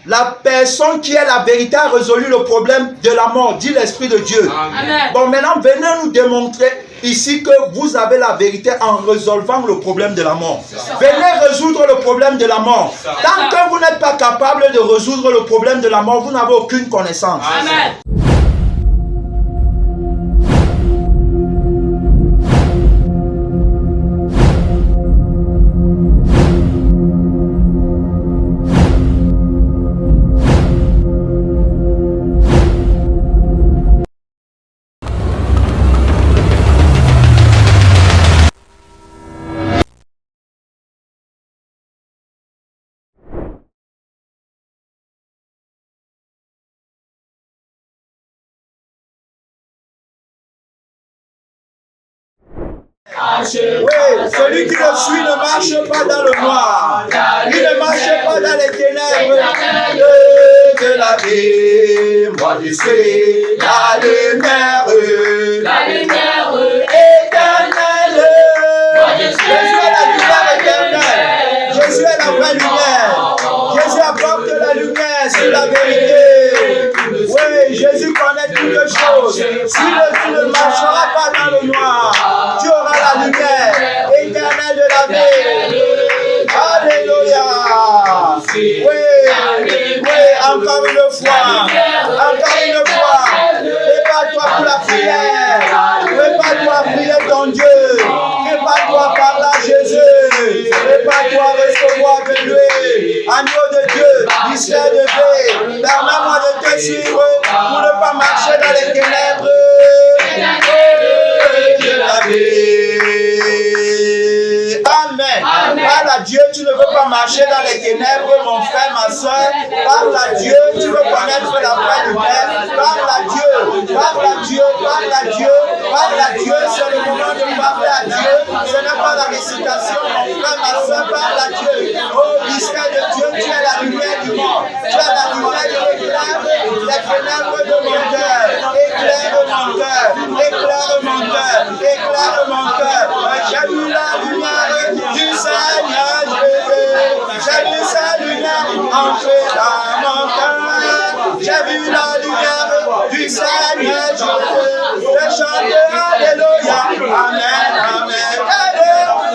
La personne qui est la vérité a résolu le problème de la mort, dit l'Esprit de Dieu. Amen. Bon, maintenant, venez nous démontrer ici que vous avez la vérité en résolvant le problème de la mort. Venez résoudre le problème de la mort. Tant que vous n'êtes pas capable de résoudre le problème de la mort, vous n'avez aucune connaissance. Amen. Oui, celui qui le suit ne marche pas dans le noir. Il ne marche pas dans les ténèbres de la vie. Moi je suis la lumière éternelle. Jésus est la lumière éternelle. Jésus est la vraie lumière. Jésus apporte la lumière sur la vérité. Oui, Jésus connaît toutes choses. Si tu ne marcheras pas dans le noir, tu auras la lumière éternelle de la vie. Alléluia. Oui, encore une fois. Prépare-toi pour la prière. Prépare-toi à prier ton Dieu. Prépare-toi à parler à Jésus. Prépare-toi à recevoir de lui. Agneau de Dieu, mystère de vie. Permets-moi de te suivre pour ne pas marcher dans les ténèbres de la vie. Amen. Parle à Dieu, tu ne veux pas marcher dans les ténèbres, mon frère, ma soeur. Parle à Dieu, tu veux connaître la vraie lumière. Parle à Dieu, parle à Dieu, parle à Dieu, parle à Dieu. C'est le moment de parler à Dieu. Ce n'est pas la récitation, mon frère, ma soeur, parle à Dieu. Oh, mystère de Dieu, tu es la lumière du monde. Tu es la lumière qui éclaire les ténèbres de mon cœur. Éclaire mon cœur, éclaire mon cœur, éclaire mon cœur. J'ai vu la lumière du Seigneur Jésus. J'ai vu sa lumière entrer dans mon cœur. J'ai vu la lumière du Seigneur Jésus. Je chante Alléluia. Amen, amen.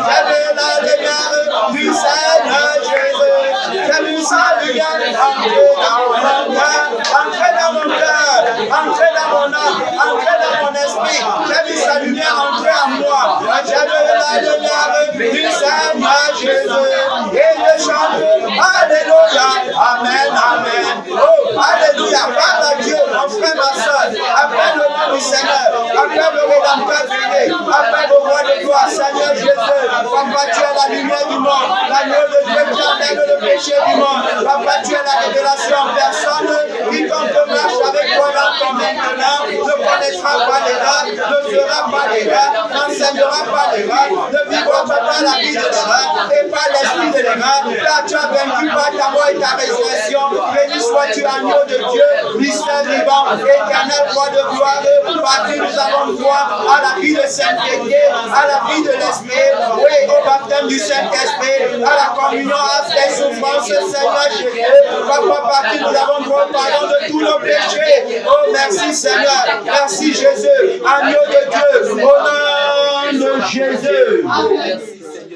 J'ai vu la lumière du Seigneur Jésus. J'ai vu sa lumière entrer dans mon cœur. Entrer dans mon cœur. Entrer dans mon âme. Entrer dans mon esprit. J'ai vu sa lumière entrer en moi. J'ai vu la lumière du Seigneur Jésus. Et je chante Alléluia. Amen, amen. Oh, Alléluia. Parle à Dieu, mon frère, ma soeur. Appelle le nom du Seigneur. Appelle le Rédempteur béni. Appelle au roi de gloire, Seigneur Jésus. Papa, tu es la lumière du monde. L'agneau de Dieu qui enlève le péché du monde. Papa, tu es la révélation en personne. Quiconque marche avec toi dans ton maintenant ne connaîtra pas l'erreur, ne fera pas l'erreur, n'enseignera pas l'erreur, ne vivra pas la vie de l'erreur et pas l'esprit de l'erreur. Car tu as vaincu par ta mort et ta résurrection. Béni sois-tu, agneau de Dieu, mystère vivant, éternel roi de gloire. Par qui nous avons droit à la vie de sainteté, à la vie de l'esprit, oui, au baptême du Saint-Esprit, à la communion à tes souffrances, Seigneur Jésus. Papa, par qui nous avons droit au pardon de tous nos péchés. Oh, merci Seigneur, merci Jésus, agneau de Dieu, au nom de Jésus.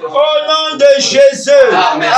Au nom de Jésus,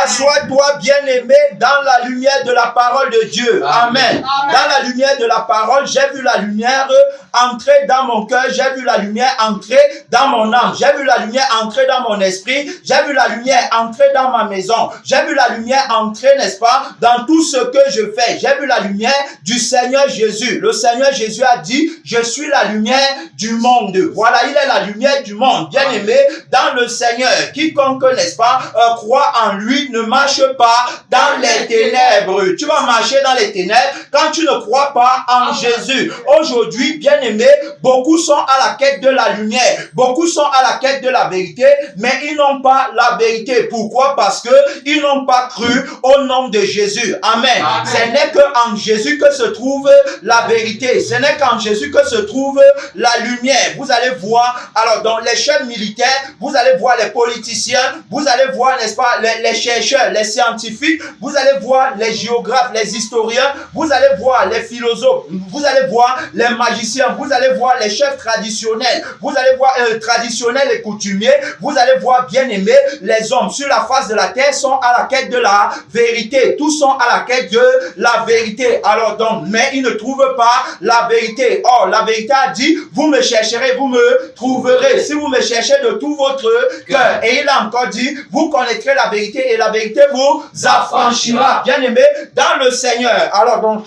assois-toi bien-aimé dans la lumière de la parole de Dieu. Amen. Dans la lumière de la parole, j'ai vu la lumière entrer dans mon cœur, j'ai vu la lumière entrer dans mon âme, j'ai vu la lumière entrer dans mon esprit, j'ai vu la lumière entrer dans ma maison, j'ai vu la lumière entrer, n'est-ce pas, dans tout ce que je fais. J'ai vu la lumière du Seigneur Jésus. Le Seigneur Jésus a dit, je suis la lumière du monde. Voilà, il est la lumière du monde. Bien-aimé, dans le Seigneur, quiconque, n'est-ce pas, croit en lui, ne marche pas dans les ténèbres. Tu vas marcher dans les ténèbres quand tu ne crois pas en Jésus. Aujourd'hui, bien-aimé, beaucoup sont à la quête de la lumière. Beaucoup sont à la quête de la vérité, mais ils n'ont pas la vérité. Pourquoi? Parce que ils n'ont pas cru au nom de Jésus. Amen. Ce n'est qu'en Jésus que se trouve la vérité. Ce n'est qu'en Jésus que se trouve la lumière. Vous allez voir, alors dans l'échelle militaire, vous allez voir les politiciens physiciens, vous allez voir, n'est-ce pas, les chercheurs, les scientifiques, vous allez voir les géographes, les historiens, vous allez voir les philosophes, vous allez voir les magiciens, vous allez voir les chefs traditionnels, vous allez voir traditionnels et coutumiers, vous allez voir, bien aimés, les hommes sur la face de la terre sont à la quête de la vérité. Tous sont à la quête de la vérité. Alors donc, mais ils ne trouvent pas la vérité. Or, la vérité a dit, vous me chercherez, vous me trouverez. Si vous me cherchez de tout votre cœur. Et il a encore dit, vous connaîtrez la vérité et la vérité vous affranchira. Bien aimé, dans le Seigneur. Alors donc,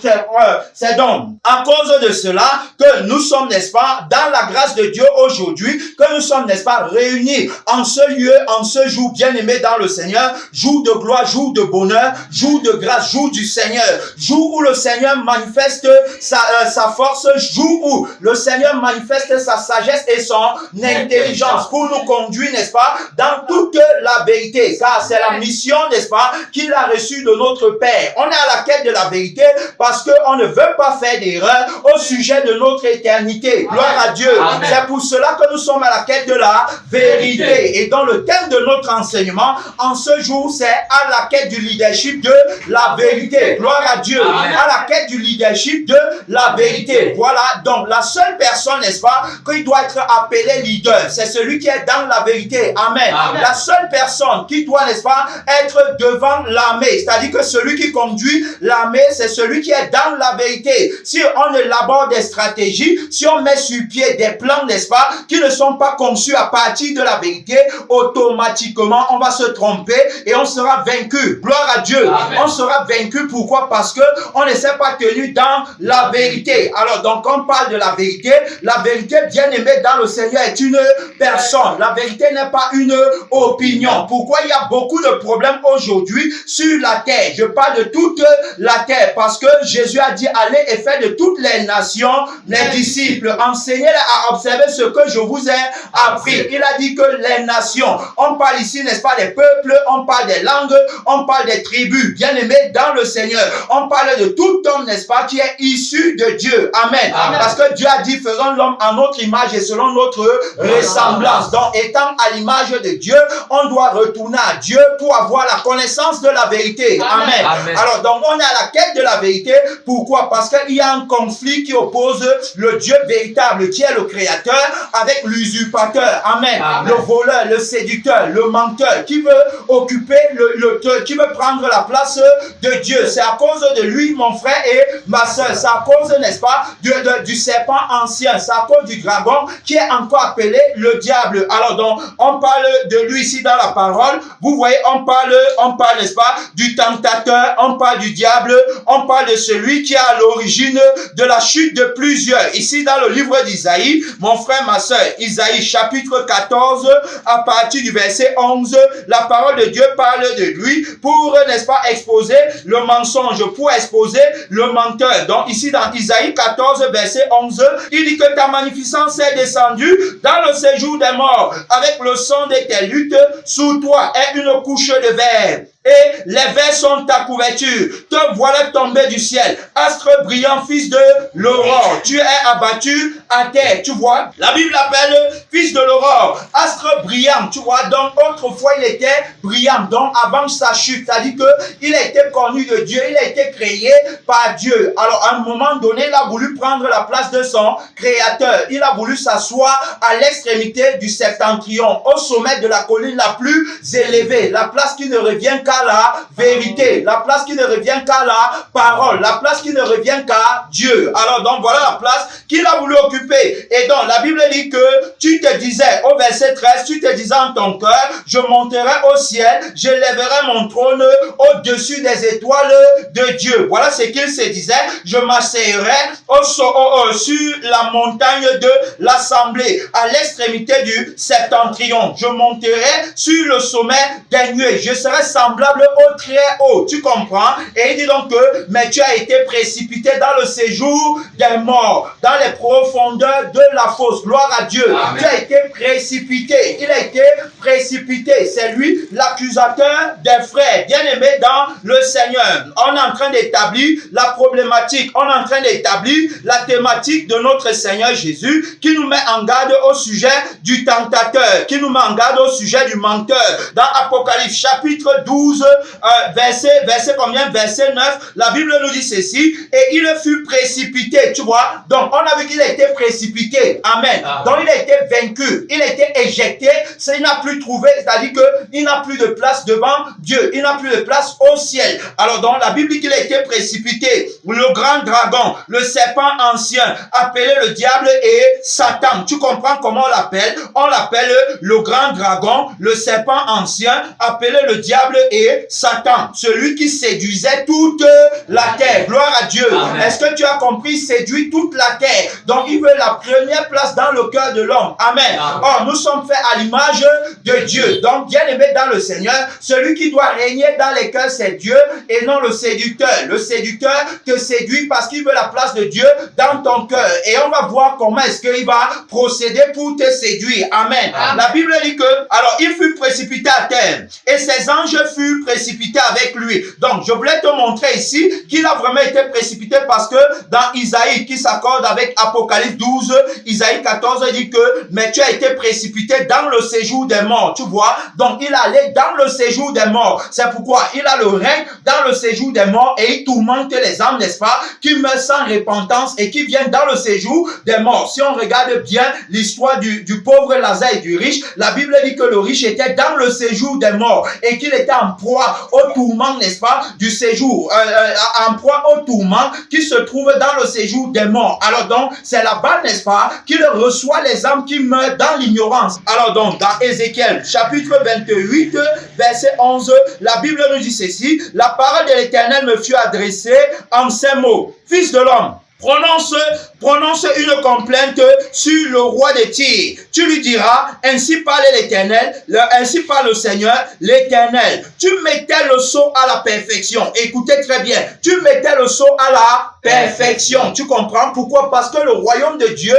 c'est donc à cause de cela que nous sommes, n'est-ce pas, dans la grâce de Dieu aujourd'hui, que nous sommes, n'est-ce pas, réunis en ce lieu, en ce jour, bien aimé dans le Seigneur, jour de gloire, jour de bonheur, jour de grâce, jour du Seigneur, jour où le Seigneur manifeste sa force, jour où le Seigneur manifeste sa sagesse et son intelligence pour nous conduire, n'est-ce pas, dans toute la vérité, car c'est la mission, n'est-ce pas, qu'il a reçue de notre Père. On est à la quête de la vérité parce qu'on ne veut pas faire d'erreur au sujet de notre éternité. Gloire à Dieu. C'est pour cela que nous sommes à la quête de la vérité. Et dans le thème de notre enseignement, en ce jour, c'est à la quête du leadership de la vérité. Gloire à Dieu. À la quête du leadership de la vérité. Voilà. Donc, la seule personne, n'est-ce pas, qui doit être appelée leader, c'est celui qui est dans la vérité. Amen. La seule personne qui doit, n'est-ce pas, être devant l'armée, c'est-à-dire que celui qui conduit l'armée, c'est celui qui est dans la vérité. Si on élabore des stratégies, si on met sur pied des plans, n'est-ce pas, qui ne sont pas conçus à partir de la vérité, automatiquement, on va se tromper et on sera vaincu. Gloire à Dieu. Amen. On sera vaincu. Pourquoi? Parce que on ne s'est pas tenu dans la vérité. Alors, donc, on parle de la vérité, bien aimée dans le Seigneur, est une personne. La vérité n'est pas une opinion. Pourquoi il y a beaucoup de problèmes aujourd'hui sur la terre? Je parle de toute la terre parce que Jésus a dit, allez et faites de toutes les nations les disciples. Enseignez-les à observer ce que je vous ai appris. Il a dit que les nations, on parle ici, n'est-ce pas, des peuples, on parle des langues, on parle des tribus, bien aimés dans le Seigneur. On parle de tout homme, n'est-ce pas, qui est issu de Dieu. Amen. Parce que Dieu a dit, faisons l'homme à notre image et selon notre ressemblance. Donc, étant à l'image de Dieu, on doit retourner à Dieu pour avoir la connaissance de la vérité. Amen. Alors, donc, on est à la quête de la vérité. Pourquoi? Parce qu'il y a un conflit qui oppose le Dieu véritable, qui est le Créateur, avec l'usurpateur. Amen. Le voleur, le séducteur, le menteur, qui veut occuper qui veut prendre la place de Dieu. C'est à cause de lui, mon frère et ma soeur. C'est à cause, n'est-ce pas, du serpent ancien. C'est à cause du dragon qui est encore appelé le diable. Alors donc, on parle de lui ici dans la parole. Vous voyez, on parle, n'est-ce pas, du tentateur, on parle du diable, on parle de celui qui est à l'origine de la chute de plusieurs. Ici dans le livre d'Isaïe, mon frère, ma soeur, Isaïe chapitre 14, à partir du verset 11, la parole de Dieu parle de lui pour, n'est-ce pas, exposer le mensonge, pour exposer le menteur. Donc ici dans Isaïe 14, verset 11, il dit que ta magnificence est descendue dans le séjour des morts, avec le sang de tes luttes, sous toi est une couche de verre. Et les vers sont ta couverture. Te voilà tombé du ciel, astre brillant, fils de l'aurore. Tu es abattu à terre. Tu vois, la Bible l'appelle fils de l'aurore, astre brillant. Tu vois, donc autrefois il était brillant. Donc avant sa chute, c'est-à-dire qu'il a été connu de Dieu, il a été créé par Dieu. Alors à un moment donné, il a voulu prendre la place de son créateur. Il a voulu s'asseoir à l'extrémité du septentrion, au sommet de la colline la plus élevée, la place qui ne revient qu'à la vérité, la place qui ne revient qu'à la parole, la place qui ne revient qu'à Dieu. Alors donc voilà la place qu'il a voulu occuper. Et donc la Bible dit que tu te disais au verset 13, tu te disais en ton cœur, je monterai au ciel, je lèverai mon trône au-dessus des étoiles de Dieu. Voilà ce qu'il se disait, je m'asseyerai sur la montagne de l'assemblée, à l'extrémité du septentrion. Je monterai sur le sommet des nuées, je serai semblable semblable au très haut. Tu comprends? Et il dit donc que, mais tu as été précipité dans le séjour des morts, dans les profondeurs de la fosse. Gloire à Dieu. Amen. Tu as été précipité. Il a été précipité. C'est lui l'accusateur des frères. Bien-aimés dans le Seigneur. On est en train d'établir la problématique. On est en train d'établir la thématique de notre Seigneur Jésus qui nous met en garde au sujet du tentateur, qui nous met en garde au sujet du menteur. Dans Apocalypse chapitre 12, verset combien? Verset 9, la Bible nous dit ceci, et il fut précipité, tu vois. Donc, on a vu qu'il a été précipité. Amen. Donc, il a été vaincu. Il a été éjecté. Il n'a plus trouvé, c'est-à-dire qu'il n'a plus de place devant Dieu. Il n'a plus de place au ciel. Alors, dans la Bible dit qu'il a été précipité. Le grand dragon, le serpent ancien, appelé le diable et Satan. Tu comprends comment on l'appelle? On l'appelle le grand dragon, le serpent ancien, appelé le diable et Satan. Celui qui séduisait toute la terre. Gloire à Dieu. Est-ce que tu as compris? Séduit toute la terre. Donc, il veut la première place dans le cœur de l'homme. Amen. Or, nous sommes faits à l'image de Dieu. Donc, bien aimé dans le Seigneur, celui qui doit régner dans les cœurs, c'est Dieu et non le séducteur. Le séducteur te séduit parce qu'il veut la place de Dieu dans ton cœur. Et on va voir comment est-ce qu'il va procéder pour te séduire. Amen. La Bible dit que, alors, il fut précipité à terre et ses anges furent précipités avec lui. Donc, je voulais te montrer ici qu'il a vraiment été précipité parce que dans Isaïe, qui s'accorde avec Apocalypse 12, Isaïe 14 dit que, mais tu as été précipité dans le séjour des morts. Tu vois? Donc, il allait dans le séjour des morts. C'est pourquoi il a le règne dans le séjour des morts et il tourmente les âmes, n'est-ce pas, qui meurent sans repentance et qui viennent dans le séjour des morts. Si on regarde bien l'histoire du pauvre Lazare et du riche, la Bible dit que le riche était dans le séjour des morts et qu'il était en proie au tourment, n'est-ce pas, du séjour, en proie au tourment qui se trouve dans le séjour des morts. Alors donc, c'est là-bas, n'est-ce pas, qu'il reçoit les âmes qui meurent dans l'ignorance. Alors donc, dans Ézéchiel, chapitre 28, verset 11, la Bible nous dit ceci, la parole de l'Éternel me fut adressée en ces mots. Fils de l'homme, prononce une complainte sur le roi de Tyr. Tu lui diras, ainsi parle l'Éternel, ainsi parle le Seigneur, l'Éternel. Tu mettais le sceau à la perfection. Écoutez très bien. Tu mettais le sceau à la perfection. Tu comprends pourquoi? Parce que le royaume de Dieu,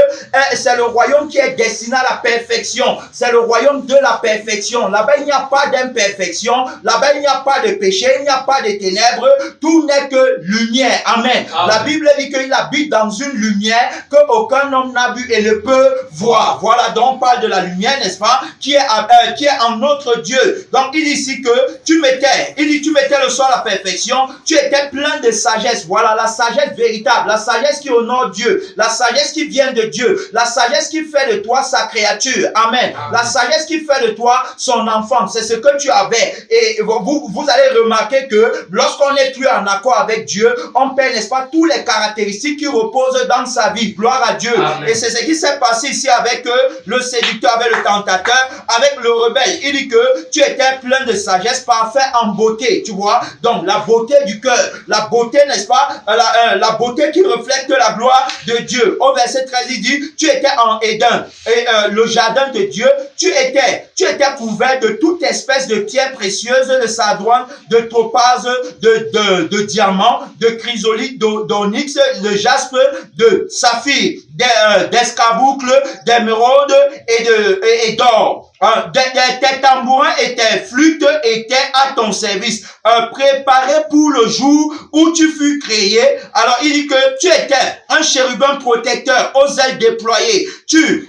c'est le royaume qui est destiné à la perfection. C'est le royaume de la perfection. Là-bas, il n'y a pas d'imperfection. Là-bas, il n'y a pas de péché. Il n'y a pas de ténèbres. Tout n'est que lumière. Amen. La Bible dit qu'il habite dans une lumière qu'aucun homme n'a vu et ne peut voir. Voilà, donc on parle de la lumière, n'est-ce pas, qui est en notre Dieu. Donc il dit ici que tu mettais le sceau à la perfection, tu étais plein de sagesse. Voilà, la sagesse véritable, la sagesse qui honore Dieu, la sagesse qui vient de Dieu, la sagesse qui fait de toi sa créature. Amen. La sagesse qui fait de toi son enfant, c'est ce que tu avais. Et vous allez remarquer que lorsqu'on n'est plus en accord avec Dieu, on perd, n'est-ce pas, tous les caractéristiques qui reposent dans sa vie. Gloire à Dieu. Amen. Et c'est ce qui s'est passé ici avec le séducteur, avec le tentateur, avec le rebelle. Il dit que tu étais plein de sagesse, parfait en beauté, tu vois. Donc la beauté du cœur, la beauté, n'est-ce pas, la beauté qui reflète la gloire de Dieu. Au verset 13, il dit, tu étais en Éden, et le jardin de Dieu, tu étais couvert de toute espèce de pierres précieuses, de sardoine, de topaz, de diamants, de chrysolite, d'onyx, de jaspe, de saphir, d'escarboucle, d'émeraude et d'or. Tes tambourins et tes flûtes étaient à ton service, préparés pour le jour où tu fus créé. Alors il dit que tu étais un chérubin protecteur aux ailes déployées. Je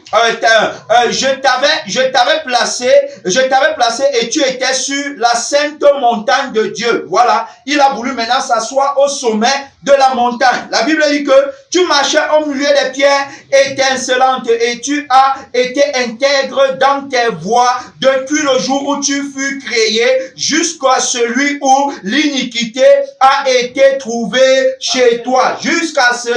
t'avais placé et tu étais sur la sainte montagne de Dieu. Voilà, il a voulu maintenant s'asseoir au sommet de la montagne. La Bible dit que tu marchais au milieu des pierres étincelantes et tu as été intègre dans tes voies depuis le jour où tu fus créé jusqu'à celui où l'iniquité a été trouvée chez toi.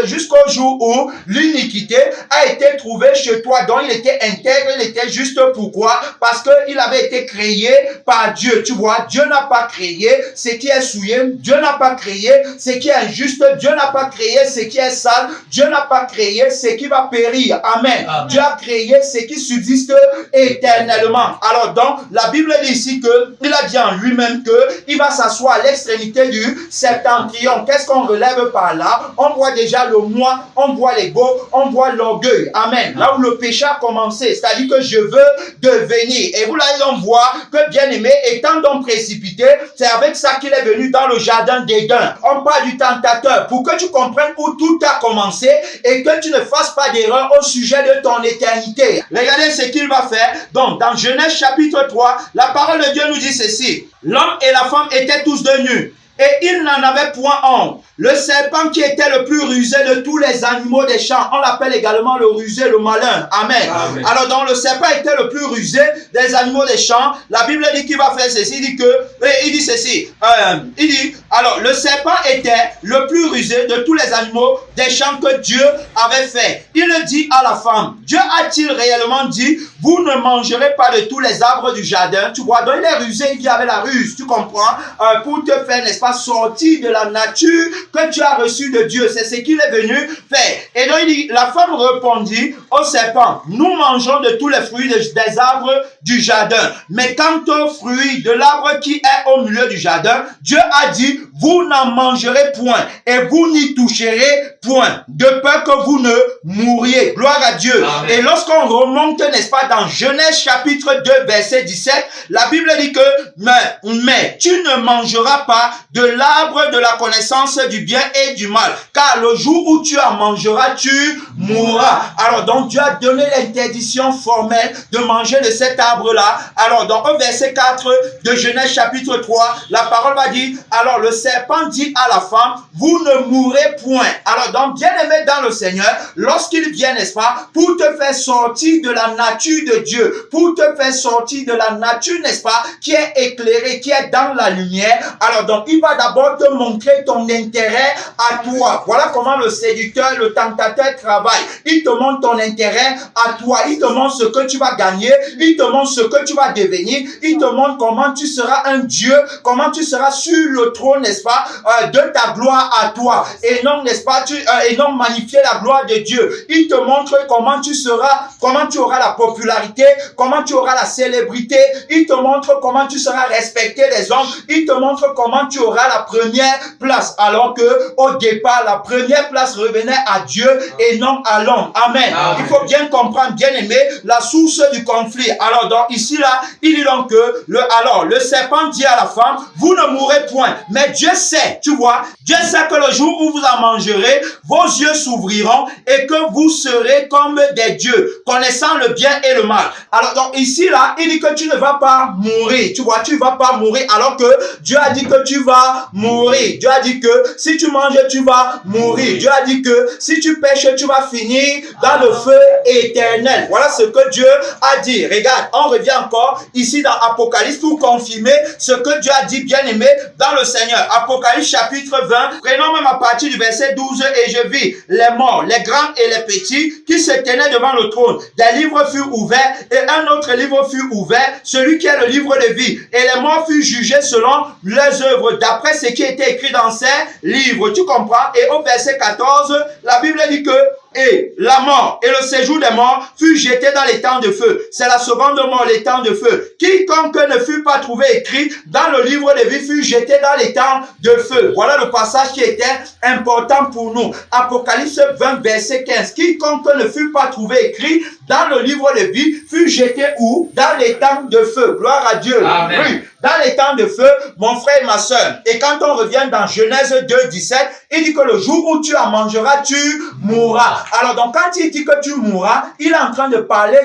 Jusqu'au jour où l'iniquité a été trouvée chez toi. Donc il était intègre, il était juste. Pourquoi? Parce qu'il avait été créé par Dieu. Tu vois, Dieu n'a pas créé ce qui est souillé, Dieu n'a pas créé ce qui est injuste, Dieu n'a pas créé ce qui est sale, Dieu n'a pas créé ce qui va périr. Amen. Dieu a créé ce qui subsiste éternellement. Alors donc, la Bible dit ici qu'il a dit en lui-même qu'il va s'asseoir à l'extrémité du septentrion. Qu'est-ce qu'on relève par là? On voit déjà le moi, on voit l'ego, on voit l'orgueil. Amen. Là où le péché a commencé, c'est-à-dire que je veux devenir. Et vous là, on voit que bien aimé, étant donc précipité, c'est avec ça qu'il est venu dans le jardin d'Éden. On parle du tentateur pour que tu comprennes où tout a commencé et que tu ne fasses pas d'erreur au sujet de ton éternité. Regardez ce qu'il va faire. Donc, dans Genèse chapitre 3, la parole de Dieu nous dit ceci. L'homme et la femme étaient tous de nus et ils n'en avaient point honte. Le serpent qui était le plus rusé de tous les animaux des champs, on l'appelle également le rusé, le malin. Amen. Amen. Alors donc le serpent était le plus rusé des animaux des champs. La Bible dit qu'il va faire ceci, il dit ceci. Il dit, alors le serpent était le plus rusé de tous les animaux des champs que Dieu avait fait. Il dit à la femme, Dieu a-t-il réellement dit, vous ne mangerez pas de tous les arbres du jardin? Tu vois, donc il est rusé, il vit avec la ruse, tu comprends? Pour te faire, n'est-ce pas, sortir de la nature que tu as reçu de Dieu. C'est ce qu'il est venu faire. Et donc il dit, la femme répondit au serpent, nous mangeons de tous les fruits des arbres du jardin. Mais quant aux fruits de l'arbre qui est au milieu du jardin, Dieu a dit, vous n'en mangerez point et vous n'y toucherez point, de peur que vous ne mouriez. Gloire à Dieu. Amen. Et lorsqu'on remonte, n'est-ce pas, dans Genèse chapitre 2, verset 17, la Bible dit que, mais tu ne mangeras pas de l'arbre de la connaissance du bien et du mal, car le jour où tu en mangeras, tu mourras. Alors donc Dieu a donné l'interdiction formelle de manger de cet arbre-là. Alors dans au verset 4 de Genèse chapitre 3, la parole va dire, alors le serpent dit à la femme, vous ne mourrez point. Alors donc bien aimé dans le Seigneur, lorsqu'il vient, n'est-ce pas, pour te faire sortir de la nature de Dieu, pour te faire sortir de la nature, n'est-ce pas, qui est éclairée, qui est dans la lumière, alors donc il va d'abord te montrer ton intérêt à toi. Voilà comment le séducteur, le tentateur travaille. Il te montre ton intérêt à toi. Il te montre ce que tu vas gagner. Il te montre ce que tu vas devenir. Il te montre comment tu seras un Dieu, comment tu seras sur le trône, n'est-ce pas, de ta gloire à toi. Et non, n'est-ce pas, et non magnifier la gloire de Dieu. Il te montre comment tu seras, comment tu auras la popularité, comment tu auras la célébrité. Il te montre comment tu seras respecté des hommes. Il te montre comment tu auras la première place. Alors que au départ, la première place revenait à Dieu et non à l'homme. Amen. Amen. Il faut bien comprendre, bien aimé, la source du conflit. Alors donc ici là, il dit donc que le serpent dit à la femme, vous ne mourrez point. Mais Dieu sait, tu vois, Dieu sait que le jour où vous en mangerez, vos yeux s'ouvriront et que vous serez comme des dieux, connaissant le bien et le mal. Alors donc ici là, il dit que tu ne vas pas mourir. Tu vois, tu vas pas mourir alors que Dieu a dit que tu vas mourir. Dieu a dit que si tu manges, tu vas mourir. Dieu a dit que si tu pêches, tu vas finir dans le feu éternel. Voilà ce que Dieu a dit. Regarde, on revient encore ici dans Apocalypse pour confirmer ce que Dieu a dit, bien aimé, dans le Seigneur. Apocalypse chapitre 20, prenons même à partir du verset 12, et je vis les morts, les grands et les petits, qui se tenaient devant le trône. Des livres furent ouverts, et un autre livre fut ouvert, celui qui est le livre de vie. Et les morts furent jugés selon leurs œuvres, d'après ce qui était écrit dans ces livres. Tu comprends? Et au verset 14, la Bible dit que et la mort et le séjour des morts fut jeté dans les temps de feu. C'est la seconde mort, les temps de feu. Quiconque ne fut pas trouvé écrit dans le livre de vie fut jeté dans les temps de feu. Voilà le passage qui était important pour nous. Apocalypse 20, verset 15. Quiconque ne fut pas trouvé écrit dans le livre de vie fut jeté où? Dans les temps de feu. Gloire à Dieu. Amen. Oui. Dans les temps de feu, mon frère et ma soeur. Et quand on revient dans Genèse 2, 17, il dit que le jour où tu en mangeras, tu mourras. Alors donc quand il dit que tu mourras, il est en train de parler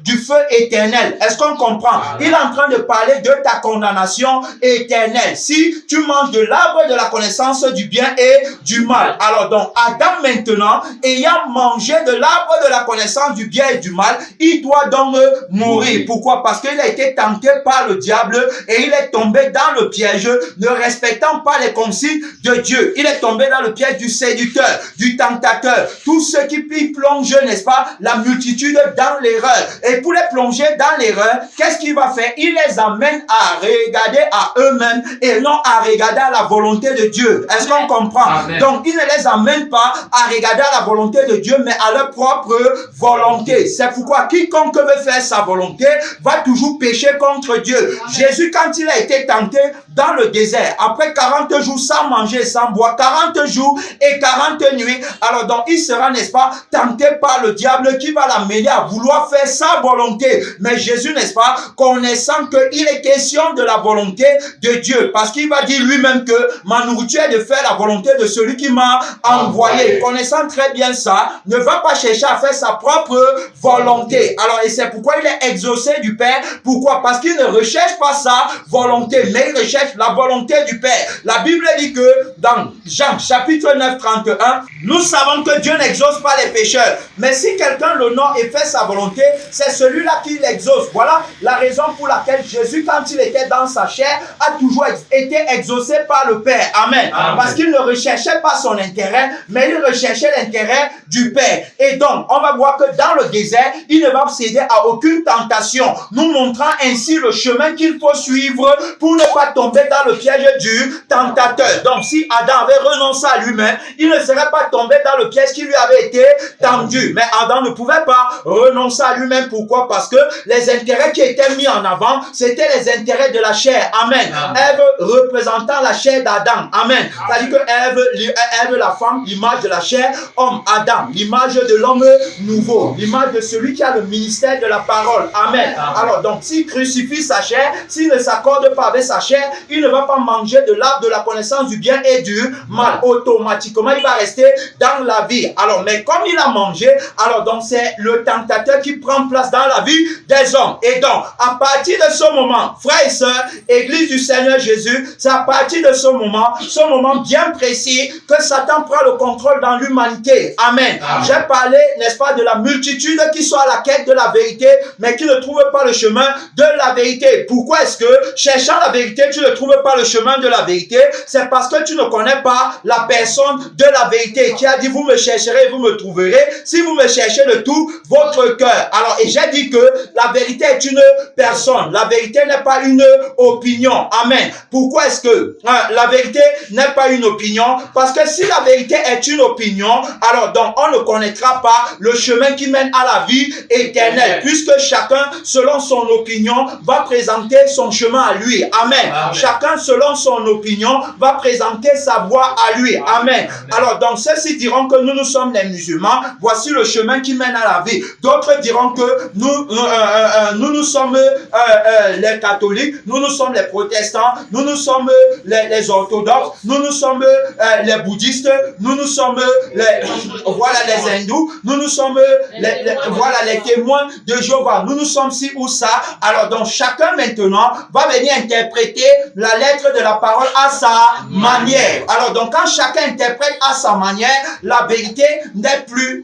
du feu éternel. Est-ce qu'on comprend? Il est en train de parler de ta condamnation éternelle. Si tu manges de l'arbre de la connaissance du bien et du mal. Alors donc Adam maintenant, ayant mangé de l'arbre de la connaissance du bien et du mal, il doit donc mourir. Pourquoi? Parce qu'il a été tenté par le diable et il est tombé dans le piège, ne respectant pas les consignes de Dieu. Il est tombé dans le piège du séducteur, du tentateur. Tous ceux qui plongent, n'est-ce pas, la multitude dans l'erreur. Et pour les plonger dans l'erreur, qu'est-ce qu'il va faire? Il les amène à regarder à eux-mêmes et non à regarder à la volonté de Dieu. Est-ce qu'on comprend? Amen. Donc, il ne les amène pas à regarder à la volonté de Dieu, mais à leur propre volonté. C'est pourquoi quiconque veut faire sa volonté va toujours pécher contre Dieu. Amen. Jésus, quand il a été tenté dans le désert, après 40 jours sans manger et sans boire, 40 jours et 40 nuits, alors donc il sera, n'est-ce pas, tenté par le diable qui va l'amener à vouloir faire sa volonté. Mais Jésus, n'est-ce pas, connaissant qu'il est question de la volonté de Dieu, parce qu'il va dire lui-même que ma nourriture est de faire la volonté de celui qui m'a envoyé. Connaissant très bien ça, ne va pas chercher à faire sa propre volonté. Alors, et c'est pourquoi il est exaucé du Père. Pourquoi? Parce qu'il ne recherche pas sa volonté, mais il recherche la volonté du Père. La Bible dit que dans Jean chapitre 9, 31, nous savons que Dieu n'exauce pas les pécheurs. Mais si quelqu'un l'honore et fait sa volonté, c'est celui-là qui l'exauce. Voilà la raison pour laquelle Jésus, quand il était dans sa chair, a toujours été exaucé par le Père. Amen. Amen. Parce qu'il ne recherchait pas son intérêt, mais il recherchait l'intérêt du Père. Et donc, on va voir que dans le désert, il ne va céder à aucune tentation, nous montrant ainsi le chemin qu'il faut suivre pour ne pas tomber dans le piège du tentateur. Donc, si Adam avait renoncé à lui-même, il ne serait pas tombé dans le piège qui lui avait été tendu. Mais Adam ne pouvait pas renoncer à lui-même. Pourquoi? Parce que les intérêts qui étaient mis en avant, c'était les intérêts de la chair. Amen. Ève représentant la chair d'Adam. Amen. C'est-à-dire que Ève, la femme, l'image de la chair, homme, Adam, l'image de l'homme nouveau, l'image de celui qui a le ministère de la parole. Amen. Alors, donc, s'il crucifie sa chair, s'il ne s'accorde pas avec sa chair, il ne va pas manger de l'arbre de la connaissance du bien et du mal. Automatiquement, il va rester dans la vie. Alors, mais comme il a mangé, alors donc c'est le tentateur qui prend place dans la vie des hommes. Et donc, à partir de ce moment, frères et sœurs, Église du Seigneur Jésus, c'est à partir de ce moment bien précis, que Satan prend le contrôle dans l'humanité. Amen. J'ai parlé, n'est-ce pas, de la multitude qui sont à la quête de la vérité, mais qui ne trouvent pas le chemin de la vérité. Pourquoi est-ce que, cherchant la vérité, tu ne trouves pas le chemin de la vérité? C'est parce que tu ne connais pas la personne de la vérité qui a dit, vous me chercherez et vous me trouverez si vous me cherchez de tout votre cœur. Alors, et j'ai dit que la vérité est une personne. La vérité n'est pas une opinion. Amen. Pourquoi est-ce que la vérité n'est pas une opinion? Parce que si la vérité est une opinion, alors donc on ne connaîtra pas le chemin qui mène à la vie éternelle, puisque chacun, selon son opinion, va présenter son chemin à lui. Amen. Amen. Chacun, selon son opinion, va présenter sa voie à lui. Amen. Amen. Alors, donc, ceux-ci diront que nous sommes les musulmans, voici le chemin qui mène à la vie. D'autres diront que nous sommes les catholiques, nous sommes les protestants, nous sommes les orthodoxes, nous sommes les bouddhistes, nous sommes les hindous, nous sommes les témoins de Jéhovah, nous sommes ci ou ça. Alors donc chacun maintenant va venir interpréter la lettre de la parole à sa manière. Alors donc quand chacun interprète à sa manière, la vérité n'est plus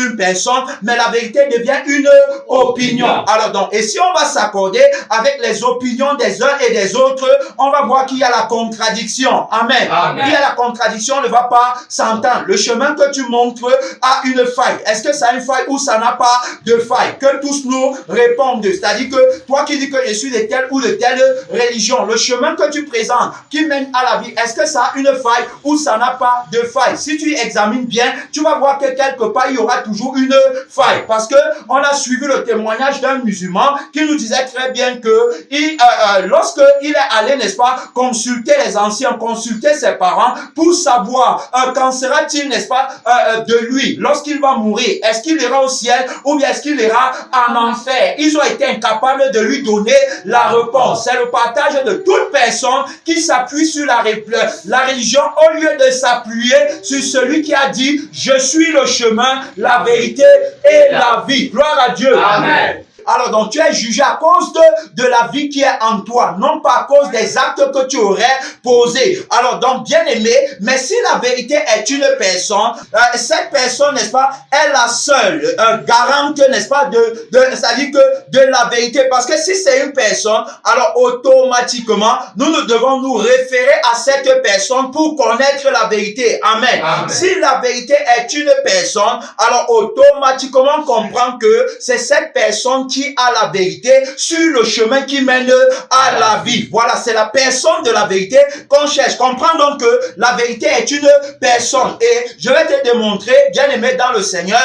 une personne, mais la vérité devient une opinion. Alors donc, et si on va s'accorder avec les opinions des uns et des autres, on va voir qu'il y a la contradiction. Amen. Amen. Il y a la contradiction, on ne va pas s'entendre. Le chemin que tu montres a une faille. Est-ce que ça a une faille ou ça n'a pas de faille? Que tous nous répondent. C'est-à-dire que toi qui dis que je suis de telle ou de telle religion, le chemin que tu présentes qui mène à la vie, est-ce que ça a une faille ou ça n'a pas de faille? Si tu examines bien, tu vas voir que quelque part il y aura toujours une faille, parce que on a suivi le témoignage d'un musulman qui nous disait très bien que lorsque il est allé, n'est-ce pas, consulter les anciens, consulter ses parents pour savoir qu'en sera-t-il, n'est-ce pas, de lui lorsqu'il va mourir. Est-ce qu'il ira au ciel ou bien est-ce qu'il ira en enfer? Ils ont été incapables de lui donner la réponse. C'est le partage de toute personne qui s'appuie sur la religion au lieu de s'appuyer sur celui qui a dit « Je suis le chemin, la vérité et la vie ». Gloire à Dieu. Amen. Alors donc tu es jugé à cause de la vie qui est en toi, non pas à cause des actes que tu aurais posés. Alors donc bien aimé, mais si la vérité est une personne, cette personne, n'est-ce pas, est la seule garante, n'est-ce pas, c'est-à-dire que de la vérité. Parce que si c'est une personne, alors automatiquement, nous devons nous référer à cette personne pour connaître la vérité. Amen. Amen. Si la vérité est une personne, alors automatiquement on comprend que c'est cette personne qui a la vérité sur le chemin qui mène à la vie. Voilà, c'est la personne de la vérité qu'on cherche. Comprends donc que la vérité est une personne. Et je vais te démontrer, bien aimé dans le Seigneur,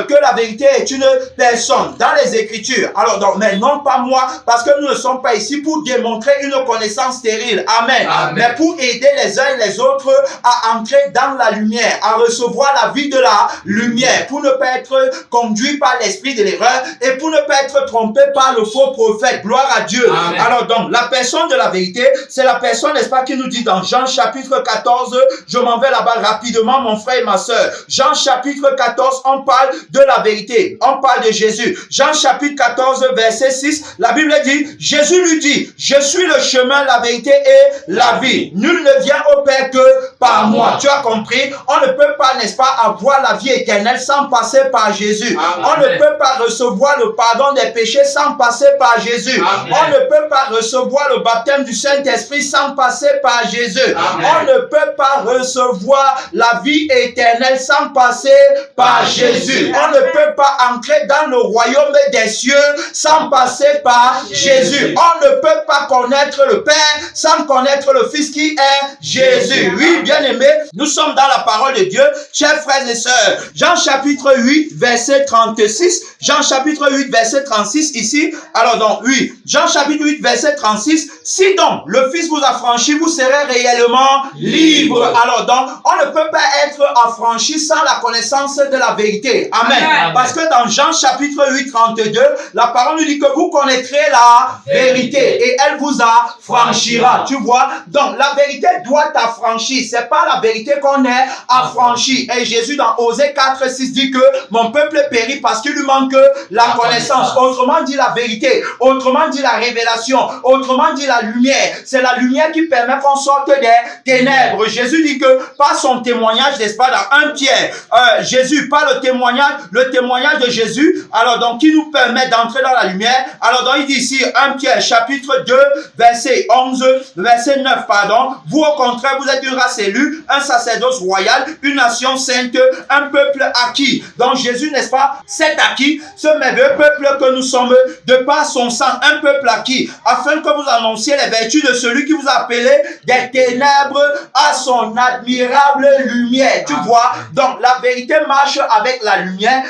que la vérité est une personne dans les Écritures. Alors donc, mais non pas moi, parce que nous ne sommes pas ici pour démontrer une connaissance stérile. Amen. Amen. Mais pour aider les uns et les autres à entrer dans la lumière, à recevoir la vie de la lumière, pour ne pas être conduit par l'esprit de l'erreur et pour ne pas être trompé par le faux prophète. Gloire à Dieu. Amen. Alors donc, la personne de la vérité, c'est la personne, n'est-ce pas, qui nous dit dans Jean chapitre 14, je m'en vais là-bas rapidement, mon frère et ma soeur. Jean chapitre 14, on parle de la vérité. On parle de Jésus. Jean chapitre 14, verset 6, la Bible dit, Jésus lui dit, je suis le chemin, la vérité et la vie. Nul ne vient au Père que par moi. Tu as compris? On ne peut pas, n'est-ce pas, avoir la vie éternelle sans passer par Jésus. Amen. On ne peut pas recevoir le pardon des péchés sans passer par Jésus. Amen. On ne peut pas recevoir le baptême du Saint-Esprit sans passer par Jésus. Amen. On ne peut pas recevoir la vie éternelle sans passer par Jésus. On ne peut pas entrer dans le royaume des cieux sans passer par Jésus. On ne peut pas connaître le Père sans connaître le Fils qui est Jésus. Oui, bien aimé, nous sommes dans la parole de Dieu, chers frères et sœurs. Jean chapitre 8, verset 36. Jean chapitre 8, verset 36 ici. Alors donc, oui, Jean chapitre 8, verset 36. Si donc le Fils vous affranchit, vous serez réellement libre. Alors donc, on ne peut pas être affranchi sans la connaissance de la vérité. Amen. Amen. Parce que dans Jean chapitre 8, 32, la parole nous dit que vous connaîtrez la vérité et elle vous affranchira. Tu vois? Donc, la vérité doit t'affranchir. C'est pas la vérité qu'on est affranchi. Et Jésus dans Osée 4, 6 dit que mon peuple périt parce qu'il lui manque la connaissance. Autrement dit la vérité. Autrement dit la révélation. Autrement dit la lumière. C'est la lumière qui permet qu'on sorte des ténèbres. Jésus dit que par son témoignage, n'est-ce pas, dans 1 Pierre, Jésus, par le témoignage de Jésus, alors donc qui nous permet d'entrer dans la lumière. Alors donc il dit ici 1 Pierre chapitre 2 verset 11, verset 9 pardon. Vous au contraire, vous êtes une race élue, un sacerdoce royal, une nation sainte, un peuple acquis. Donc Jésus, n'est-ce pas, cet acquis, ce merveilleux peuple que nous sommes de par son sang, un peuple acquis, afin que vous annonciez les vertus de celui qui vous a appelé des ténèbres à son admirable lumière. Tu vois, donc la vérité marche avec la lumière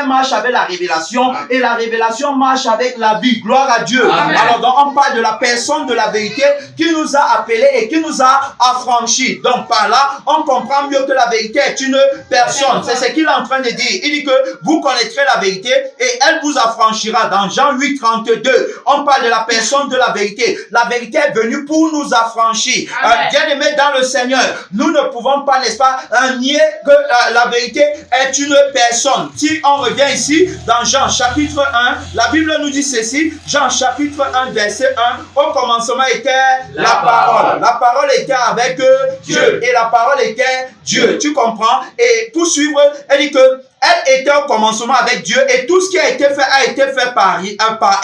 marche avec la révélation et la révélation marche avec la vie. Gloire à Dieu. Amen. Alors donc on parle de la personne de la vérité qui nous a appelés et qui nous a affranchis. Donc par là, on comprend mieux que la vérité est une personne. C'est ce qu'il est en train de dire. Il dit que vous connaîtrez la vérité et elle vous affranchira. Dans Jean 8, 32, on parle de la personne de la vérité. La vérité est venue pour nous affranchir. Bien-aimés dans le Seigneur, nous ne pouvons pas, n'est-ce pas, nier que la vérité est une personne. Si on revient ici dans Jean chapitre 1, la Bible nous dit ceci. Jean chapitre 1, verset 1. Au commencement était la parole. La parole était avec Dieu et la parole était Dieu. Tu comprends? Et pour suivre, elle dit que elle était au commencement avec Dieu et tout ce qui a été fait par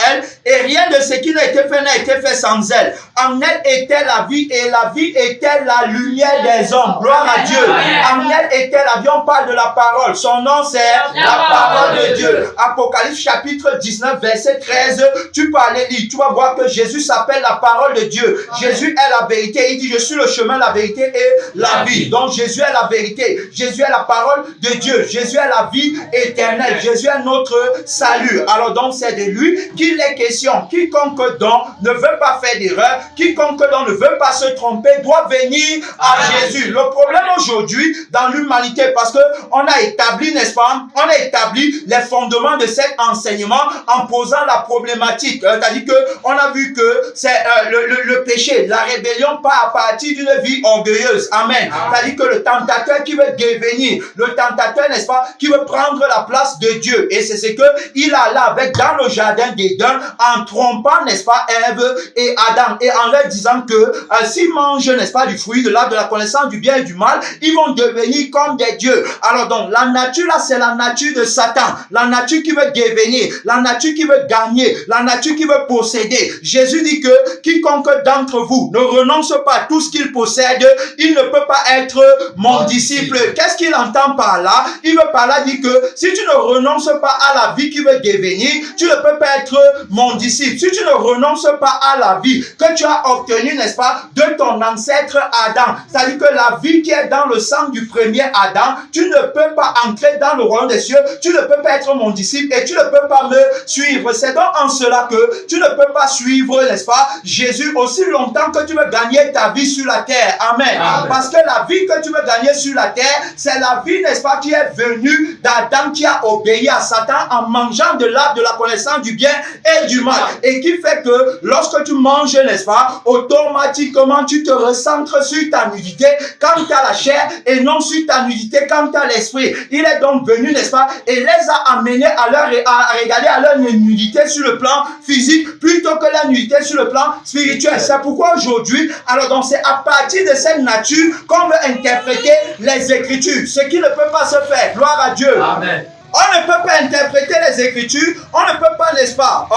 elle et rien de ce qui n'a été fait n'a été fait sans elle. En elle était la vie et la vie était la lumière des hommes. Gloire à Dieu. En elle était la vie. On parle de la parole. Son nom c'est la parole de Dieu. Apocalypse chapitre 19 verset 13. Tu peux aller lire. Tu vas voir que Jésus s'appelle la parole de Dieu. Jésus est la vérité. Il dit je suis le chemin, la vérité et la vie. Donc Jésus est la vérité. Jésus est la parole de Dieu. Jésus est la vie éternelle. Jésus est notre salut. Alors donc c'est de lui qu'il est question. Quiconque donc ne veut pas faire d'erreur, quiconque donc ne veut pas se tromper doit venir à Jésus. Le problème aujourd'hui dans l'humanité parce que on a établi, n'est-ce pas, on a établi les fondements de cet enseignement en posant la problématique. C'est-à-dire que on a vu que c'est le péché, la rébellion part à partir d'une vie orgueilleuse. Amen. C'est-à-dire que le tentateur qui veut devenir, le tentateur, n'est-ce pas, qui veut prendre la place de Dieu. Et c'est ce que il a là avec dans le jardin d'Éden en trompant, n'est-ce pas, Ève et Adam et en leur disant que s'ils mangent, n'est-ce pas, du fruit de l'arbre de la connaissance du bien et du mal, ils vont devenir comme des dieux. Alors donc, la nature là, c'est la nature de Satan. La nature qui veut devenir, la nature qui veut gagner, la nature qui veut posséder. Jésus dit que quiconque d'entre vous ne renonce pas à tout ce qu'il possède, il ne peut pas être mon disciple. Qu'est-ce qu'il entend par là? Il veut par là dire que si tu ne renonces pas à la vie qui veut devenir, tu ne peux pas être mon disciple. Si tu ne renonces pas à la vie que tu as obtenue, n'est-ce pas, de ton ancêtre Adam, c'est-à-dire que la vie qui est dans le sang du premier Adam, tu ne peux pas entrer dans le royaume des cieux, tu ne peux pas être mon disciple et tu ne peux pas me suivre. C'est donc en cela que tu ne peux pas suivre, n'est-ce pas, Jésus aussi longtemps que tu veux gagner ta vie sur la terre. Amen. Amen. Parce que la vie que tu veux gagner sur la terre, c'est la vie, n'est-ce pas, qui est venue d'Adam qui a obéi à Satan en mangeant de l'arbre de la connaissance du bien et du mal. Et qui fait que lorsque tu manges, n'est-ce pas, automatiquement tu te recentres sur ta nudité quant à la chair et non sur ta nudité quant à l'esprit. Il est donc venu, n'est-ce pas, et les a amenés à regarder à leur nudité sur le plan physique plutôt que la nudité sur le plan spirituel. C'est pourquoi aujourd'hui, alors donc c'est à partir de cette nature qu'on veut interpréter les Écritures, ce qui ne peut pas se faire. Gloire à Dieu. Amen. On ne peut pas interpréter les Écritures, on ne peut pas, n'est-ce pas,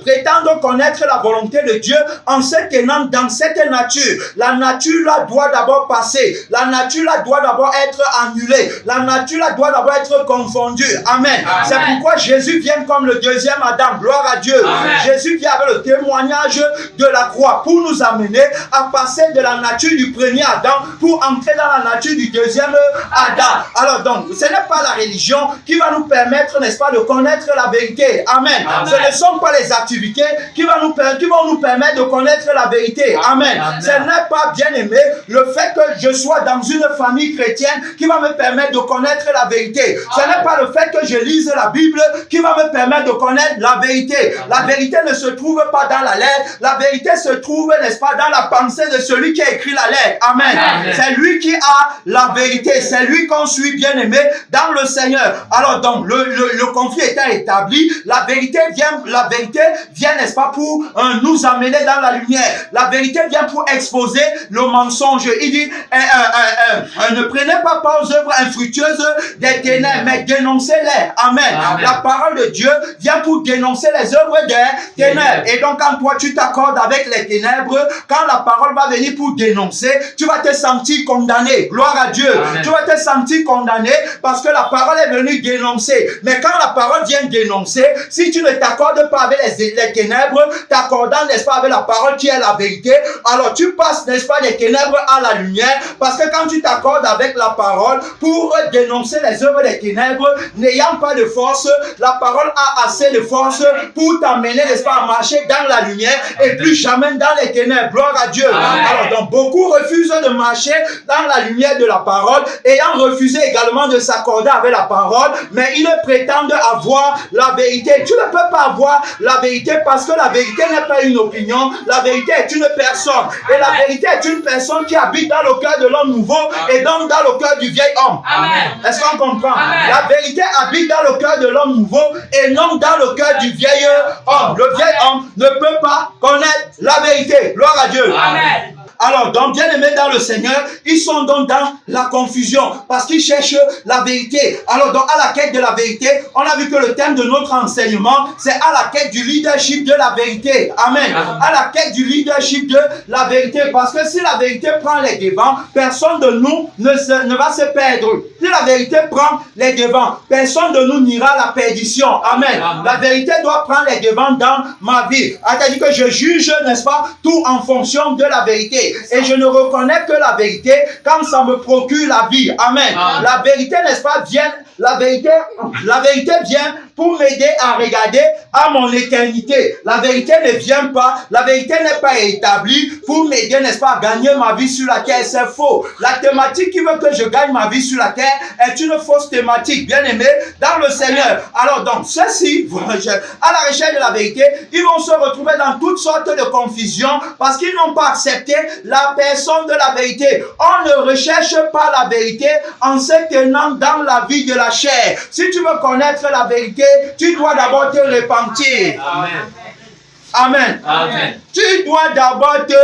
prétendre connaître la volonté de Dieu en se tenant dans cette nature. La nature là doit d'abord passer, la nature là doit d'abord être annulée, la nature là doit d'abord être confondue. Amen. Amen. C'est pourquoi Jésus vient comme le deuxième Adam. Gloire à Dieu. Amen. Jésus vient avec le témoignage de la croix pour nous amener à passer de la nature du premier Adam pour entrer dans la nature du deuxième Adam. Alors donc, ce n'est pas la religion qui va nous permettre, n'est-ce pas, de connaître la vérité. Amen. Amen. Ce ne sont pas les activités qui vont nous permettre de connaître la vérité. Amen. Amen. Ce n'est pas, bien aimé, le fait que je sois dans une famille chrétienne qui va me permettre de connaître la vérité. Ce n'est pas le fait que je lise la Bible qui va me permettre de connaître la vérité. La vérité ne se trouve pas dans la lettre. La vérité se trouve, n'est-ce pas, dans la pensée de celui qui a écrit la lettre. Amen. Amen. C'est lui qui a la vérité. C'est lui qu'on suit, bien aimé, dans le Seigneur. Alors donc, le conflit étant établi, la vérité vient, n'est-ce pas, pour nous amener dans la lumière. La vérité vient pour exposer le mensonge. Il dit, ne prenez pas part aux œuvres infructueuses des ténèbres, mais dénoncez-les. Amen. Amen. La parole de Dieu vient pour dénoncer les œuvres des ténèbres. Et donc, quand toi, tu t'accordes avec les ténèbres, quand la parole va venir pour dénoncer, tu vas te sentir condamné. Gloire à Dieu. Amen. Tu vas te sentir condamné parce que la parole est venue dénoncer. Mais quand la parole vient dénoncer, si tu ne t'accordes pas avec les ténèbres, t'accordant, n'est-ce pas, avec la parole qui est la vérité, alors tu passes, n'est-ce pas, des ténèbres à la lumière, parce que quand tu t'accordes avec la parole pour dénoncer les œuvres des ténèbres, n'ayant pas de force, la parole a assez de force pour t'amener, n'est-ce pas, à marcher dans la lumière et plus jamais dans les ténèbres. Gloire à Dieu. Amen. Alors donc beaucoup refusent de marcher dans la lumière de la parole, ayant refusé également de s'accorder avec la parole, mais ils prétendent avoir la vérité. Tu ne peux pas avoir la vérité parce que la vérité n'est pas une opinion, la vérité est une personne. Et la vérité est une personne qui habite dans le cœur de l'homme nouveau et donc dans le cœur du vieil homme. Est-ce qu'on comprend? Amen. La vérité habite dans le cœur de l'homme nouveau et non dans le cœur du vieil homme. Le vieil homme ne peut pas connaître la vérité. Gloire à Dieu. Amen. Alors, donc, bien aimés dans le Seigneur, ils sont donc dans la confusion parce qu'ils cherchent la vérité. Alors, donc, à la quête de la vérité, on a vu que le thème de notre enseignement, c'est à la quête du leadership de la vérité. Amen. À la quête du leadership de la vérité. Parce que si la vérité prend les devants, personne de nous ne va se perdre. Si la vérité prend les devants, personne de nous n'ira à la perdition. Amen. La vérité doit prendre les devants dans ma vie. C'est-à-dire que je juge, n'est-ce pas, tout en fonction de la vérité. Et je ne reconnais que la vérité quand ça me procure la vie. Amen. La vérité, n'est-ce pas, vient La vérité vient pour m'aider à regarder à mon éternité. La vérité ne vient pas, la vérité n'est pas établie pour m'aider, n'est-ce pas, à gagner ma vie sur la terre. C'est faux. La thématique qui veut que je gagne ma vie sur la terre est une fausse thématique, bien aimé, dans le Seigneur. Alors donc, ceux-ci, à la recherche de la vérité, ils vont se retrouver dans toutes sortes de confusions parce qu'ils n'ont pas accepté la personne de la vérité. On ne recherche pas la vérité en se tenant dans la vie de la chair. Si tu veux connaître la vérité, tu dois d'abord te repentir. Amen. Amen. Amen. Tu dois d'abord te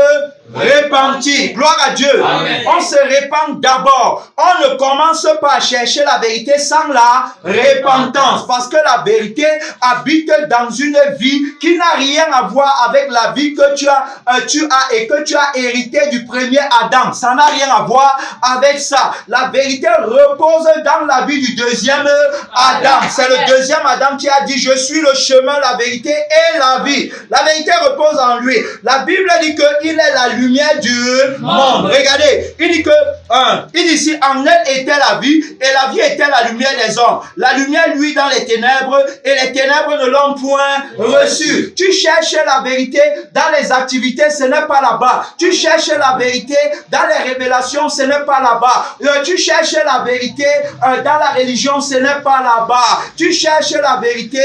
repentir. Gloire à Dieu. Amen. On se repent d'abord. On ne commence pas à chercher la vérité sans la repentance. Parce que la vérité habite dans une vie qui n'a rien à voir avec la vie que tu as hérité du premier Adam. Ça n'a rien à voir avec ça. La vérité repose dans la vie du deuxième Adam. C'est le deuxième Adam qui a dit: je suis le chemin, la vérité et la vie. La vérité repose en lui. La Bible dit qu'il est la lumière du monde. Regardez, il dit ici, en elle était la vie, et la vie était la lumière des hommes. La lumière, lui, dans les ténèbres, et les ténèbres ne l'ont point reçue. Tu cherches la vérité dans les activités, ce n'est pas là-bas. Tu cherches la vérité dans les révélations, ce n'est pas là-bas. Tu cherches la vérité dans la religion, ce n'est pas là-bas. Tu cherches la vérité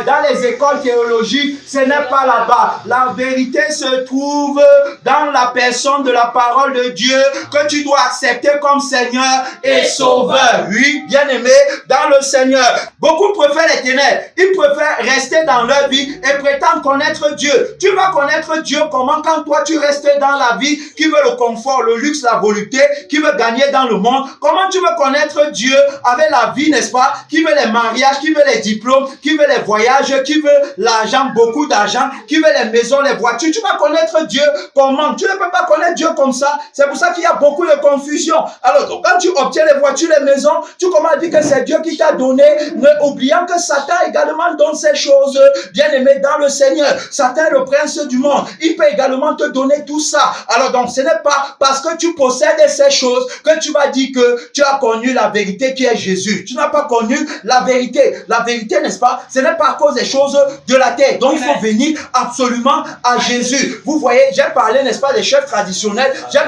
dans les écoles théologiques, ce n'est pas là-bas. La vérité se trouve dans la personne de la parole de Dieu que tu dois accepter comme Seigneur et Sauveur. Oui, bien aimé, dans le Seigneur. Beaucoup préfèrent les ténèbres. Ils préfèrent rester dans leur vie et prétendent connaître Dieu. Tu vas connaître Dieu comment? Quand toi tu restes dans la vie qui veut le confort, le luxe, la volupté, qui veut gagner dans le monde. Comment tu veux connaître Dieu avec la vie, n'est-ce pas? Qui veut les mariages, qui veut les diplômes, qui veut les voyages, qui veut l'argent, beaucoup d'argent, qui veut les maisons, les voitures. Tu vas connaître Dieu comment? Tu ne peux pas connaître Dieu comme ça. C'est pour ça qu'il y a beaucoup de confusion. Alors, donc, quand tu obtiens les voitures, les maisons, tu commences à dire que c'est Dieu qui t'a donné, mais oubliant que Satan également donne ces choses, bien aimé, dans le Seigneur. Satan est le prince du monde. Il peut également te donner tout ça. Alors donc, ce n'est pas parce que tu possèdes ces choses que tu vas dire que tu as connu la vérité qui est Jésus. Tu n'as pas connu la vérité. La vérité, n'est-ce pas? Ce n'est pas à cause des choses de la terre. Donc, il faut venir absolument à Jésus. Vous voyez, j'ai parlé, n'est-ce pas, des chefs traditionnels. J'ai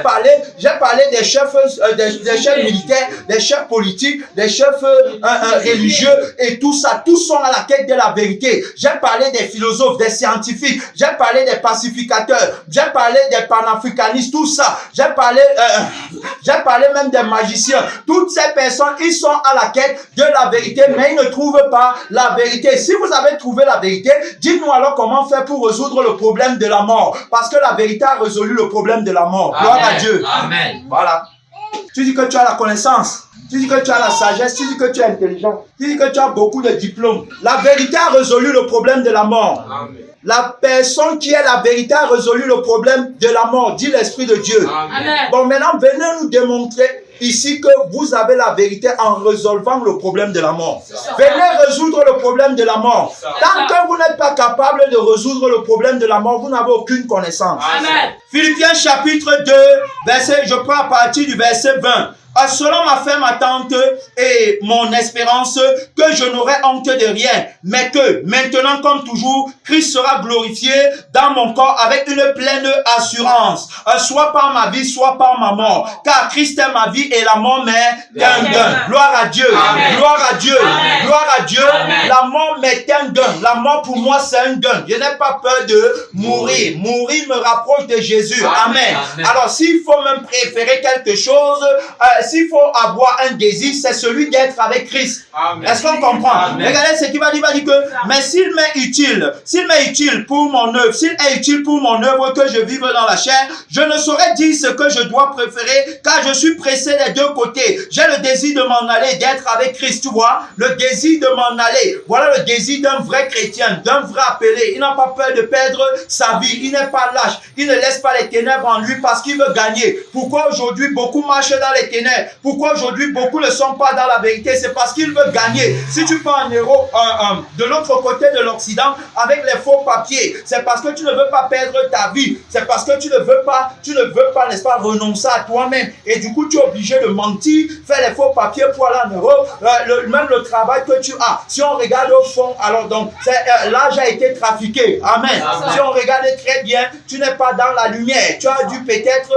parlé des chefs, des chefs militaires, des chefs politiques, des chefs religieux et tout ça. Tous sont à la quête de la vérité. J'ai parlé des philosophes, des scientifiques. J'ai parlé des pacificateurs. J'ai parlé des panafricanistes, tout ça. J'ai parlé même des magiciens. Toutes ces personnes, ils sont à la quête de la vérité, mais ils ne trouvent pas la vérité. Si vous avez trouvé la vérité, dites-nous alors comment faire pour résoudre le problème de la mort. Parce que la vérité a résolu le problème de la mort. Gloire à Dieu. Amen. Voilà. Tu dis que tu as la connaissance. Tu dis que tu as la sagesse. Tu dis que tu es intelligent. Tu dis que tu as beaucoup de diplômes. La vérité a résolu le problème de la mort. Amen. La personne qui est la vérité a résolu le problème de la mort, dit l'Esprit de Dieu. Amen. Bon, maintenant, venez nous démontrer ici que vous avez la vérité en résolvant le problème de la mort. Venez résoudre le problème de la mort. Tant que vous n'êtes pas capable de résoudre le problème de la mort, vous n'avez aucune connaissance. Amen. Philippiens chapitre 2, verset, je prends à partir du verset 20. Selon ma ferme attente et mon espérance, que je n'aurai honte de rien, mais que maintenant comme toujours, Christ sera glorifié dans mon corps avec une pleine assurance, soit par ma vie, soit par ma mort, car Christ est ma vie et la mort m'est un gain. Gloire à Dieu, Amen. Gloire à Dieu, Amen. Gloire à Dieu. Amen. La mort m'est un gain. La mort pour moi c'est un gain. Je n'ai pas peur de mourir. Mourir me rapproche de Jésus. Amen. Amen. Alors s'il faut même préférer quelque chose, s'il faut avoir un désir, c'est celui d'être avec Christ. Est-ce qu'on comprend? Amen. Regardez ce qu'il va dire. Il va dire que, mais s'il m'est utile pour mon œuvre, s'il est utile pour mon œuvre que je vive dans la chair, je ne saurais dire ce que je dois préférer, car je suis pressé des deux côtés. J'ai le désir de m'en aller, d'être avec Christ, tu vois, le désir de m'en aller. Voilà le désir d'un vrai chrétien, d'un vrai appelé. Il n'a pas peur de perdre sa vie. Il n'est pas lâche. Il ne laisse pas les ténèbres en lui parce qu'il veut gagner. Pourquoi aujourd'hui beaucoup marchent dans les ténèbres? lumière. Pourquoi aujourd'hui beaucoup ne sont pas dans la vérité? C'est parce qu'ils veulent gagner. Si tu prends un héros de l'autre côté de l'Occident avec les faux papiers, c'est parce que tu ne veux pas perdre ta vie. C'est parce que tu ne veux pas, n'est-ce pas, renoncer à toi-même. Et du coup, tu es obligé de mentir, faire les faux papiers pour aller en Europe. Même le travail que tu as. Si on regarde au fond, alors donc, l'âge a été trafiqué. Amen. Amen. Si on regarde très bien, tu n'es pas dans la lumière. Tu as dû peut-être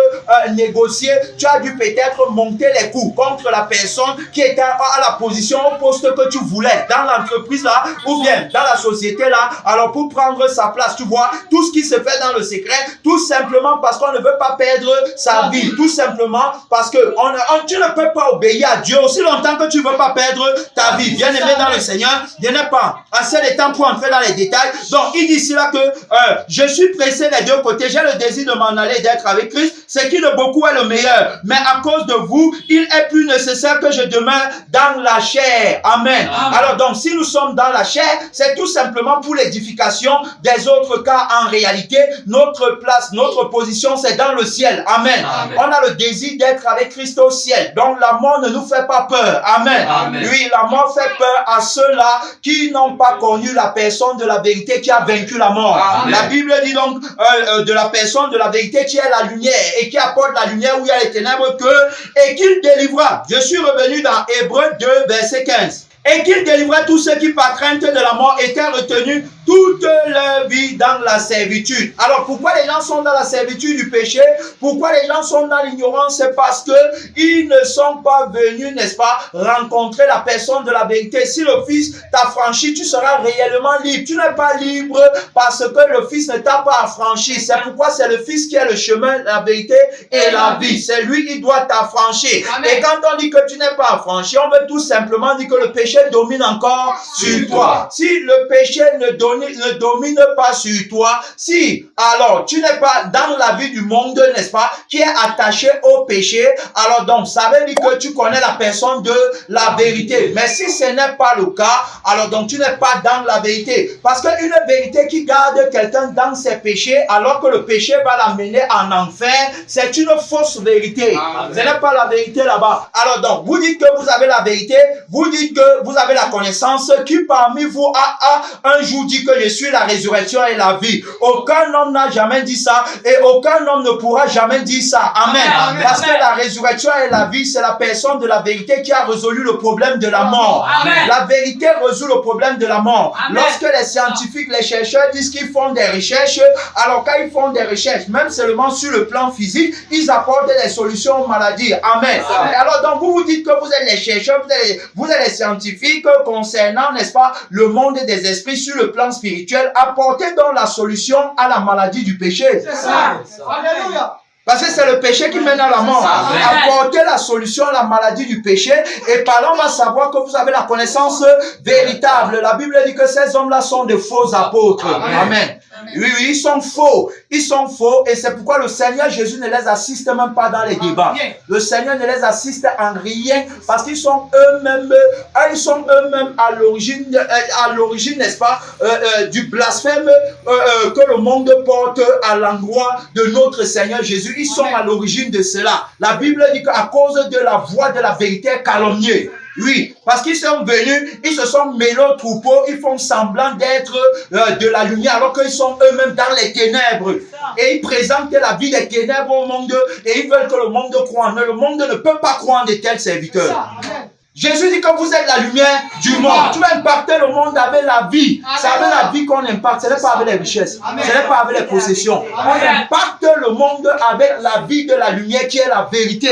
négocier, tu as dû peut-être monter les coûts contre la personne qui était à la position, au poste que tu voulais dans l'entreprise là, ou bien dans la société là, alors pour prendre sa place, tu vois, tout ce qui se fait dans le secret, tout simplement parce qu'on ne veut pas perdre sa vie, tout simplement parce que tu ne peux pas obéir à Dieu aussi longtemps que tu ne veux pas perdre ta vie. Bien aimé dans le Seigneur, il n'est pas assez de temps pour entrer dans les détails. Donc il dit ici là que je suis pressé des deux côtés, j'ai le désir de m'en aller, d'être avec Christ, ce qui de beaucoup est le meilleur, mais à cause de vous, il est plus nécessaire que je demeure dans la chair. Amen. Amen. Alors donc, si nous sommes dans la chair, c'est tout simplement pour l'édification des autres, car en réalité, notre place, notre position, c'est dans le ciel. Amen. Amen. On a le désir d'être avec Christ au ciel. Donc la mort ne nous fait pas peur. Amen. Amen. Oui, la mort fait peur à ceux-là qui n'ont pas connu la personne de la vérité qui a vaincu la mort. Amen. La Bible dit donc de la personne de la vérité qui est la lumière et qui apporte la lumière où il y a les ténèbres et qu'il délivra. Je suis revenu dans Hébreux 2, verset 15. Et qu'il délivra tous ceux qui par crainte de la mort étaient retenus toute leur vie dans la servitude. Alors pourquoi les gens sont dans la servitude du péché? Pourquoi les gens sont dans l'ignorance? C'est parce que ils ne sont pas venus, n'est-ce pas, rencontrer la personne de la vérité. Si le Fils t'a franchi, tu seras réellement libre. Tu n'es pas libre parce que le Fils ne t'a pas affranchi. C'est pourquoi c'est le Fils qui est le chemin, la vérité et la vie. C'est lui qui doit t'affranchir. Et quand on dit que tu n'es pas affranchi, on veut tout simplement dire que le péché domine encore sur toi. Si le péché ne domine pas sur toi, si alors tu n'es pas dans la vie du monde, n'est-ce pas, qui est attaché au péché, alors donc ça veut dire que tu connais la personne de la vérité. Mais si ce n'est pas le cas, alors donc tu n'es pas dans la vérité. Parce qu'une vérité qui garde quelqu'un dans ses péchés, alors que le péché va l'amener en enfer, c'est une fausse vérité. Amen. Ce n'est pas la vérité là-bas. Alors donc, vous dites que vous avez la vérité, vous dites que vous avez la connaissance, qui parmi vous a un jour dit que je suis la résurrection et la vie. Aucun homme n'a jamais dit ça et aucun homme ne pourra jamais dire ça. Amen. Amen. Parce que la résurrection et la vie, c'est la personne de la vérité qui a résolu le problème de la mort. Amen. La vérité résout le problème de la mort. Amen. Lorsque les scientifiques, les chercheurs disent qu'ils font des recherches, alors quand ils font des recherches, même seulement sur le plan physique, ils apportent des solutions aux maladies. Amen. Amen. Alors donc vous dites que vous êtes les chercheurs, vous êtes les scientifiques concernant, n'est-ce pas, le monde des esprits sur le plan spirituel, apportez donc la solution à la maladie du péché. C'est ça. Alléluia. Parce que c'est le péché qui mène à la mort. Apportez la solution à la maladie du péché et par là on va savoir que vous avez la connaissance véritable. La Bible dit que ces hommes-là sont de faux apôtres. Amen. Amen. Oui, ils sont faux. Ils sont faux et c'est pourquoi le Seigneur Jésus ne les assiste même pas dans les débats. Le Seigneur ne les assiste en rien parce qu'ils sont eux-mêmes à l'origine, n'est-ce pas, du blasphème que le monde porte à l'endroit de notre Seigneur Jésus. Ils sont à l'origine de cela. La Bible dit qu'à cause de la voix de la vérité calomniée. Oui, parce qu'ils sont venus, ils se sont mêlés au troupeau, ils font semblant d'être de la lumière alors qu'ils sont eux-mêmes dans les ténèbres. Et ils présentent la vie des ténèbres au monde et ils veulent que le monde croie. Mais le monde ne peut pas croire de tels serviteurs. Jésus dit que vous êtes la lumière du monde. Tu vas impacter le monde avec la vie. C'est avec la vie qu'on impacte. Ce n'est pas avec les richesses. Ce n'est pas avec les possessions. On impacte le monde avec la vie de la lumière qui est la vérité.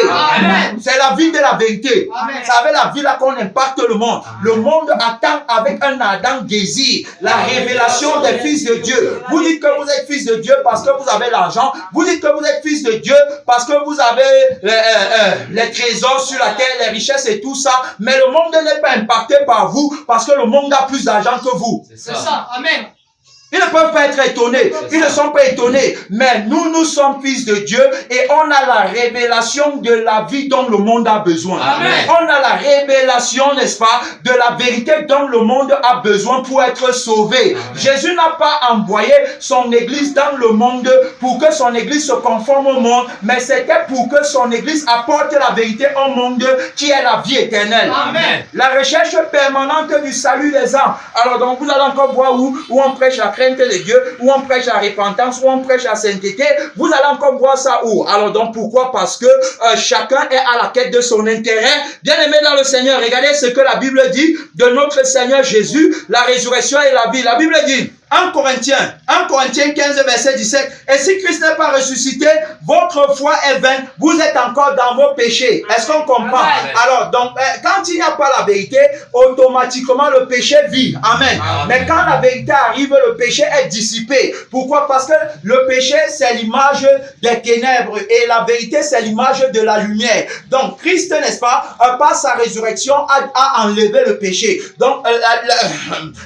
C'est la vie de la vérité. C'est avec la vie là qu'on impacte le monde. Le monde attend avec un ardent désir la révélation des fils de Dieu. Vous dites que vous êtes fils de Dieu parce que vous avez l'argent. Vous dites que vous êtes fils de Dieu parce que vous avez les trésors sur la terre, les richesses et tout ça. Mais le monde n'est pas impacté par vous parce que le monde a plus d'argent que vous. C'est ça. Amen. Ils ne peuvent pas être étonnés. Ils ne sont pas étonnés. Mais nous sommes fils de Dieu et on a la révélation de la vie dont le monde a besoin. Amen. On a la révélation, n'est-ce pas, de la vérité dont le monde a besoin pour être sauvé. Amen. Jésus n'a pas envoyé son église dans le monde pour que son église se conforme au monde, mais c'était pour que son église apporte la vérité au monde qui est la vie éternelle. Amen. La recherche permanente du salut des âmes. Alors donc vous allez encore voir où on prêche la crainte de Dieu, où on prêche la repentance, où on prêche la sainteté. Vous allez encore voir ça où? Alors donc pourquoi? Parce que chacun est à la quête de son intérêt. Bien aimé dans le Seigneur, regardez ce que la Bible dit de notre Seigneur Jésus, la résurrection et la vie. La Bible dit 1 Corinthiens 15 verset 17, et si Christ n'est pas ressuscité, votre foi est vaine, vous êtes encore dans vos péchés. Est-ce qu'on comprend? Amen. Alors donc quand il n'y a pas la vérité, automatiquement le péché vit. Amen. Amen. Mais quand la vérité arrive, le péché est dissipé. Pourquoi? Parce que le péché c'est l'image des ténèbres et la vérité c'est l'image de la lumière. Donc Christ, n'est-ce pas, par sa résurrection a enlevé le péché. Donc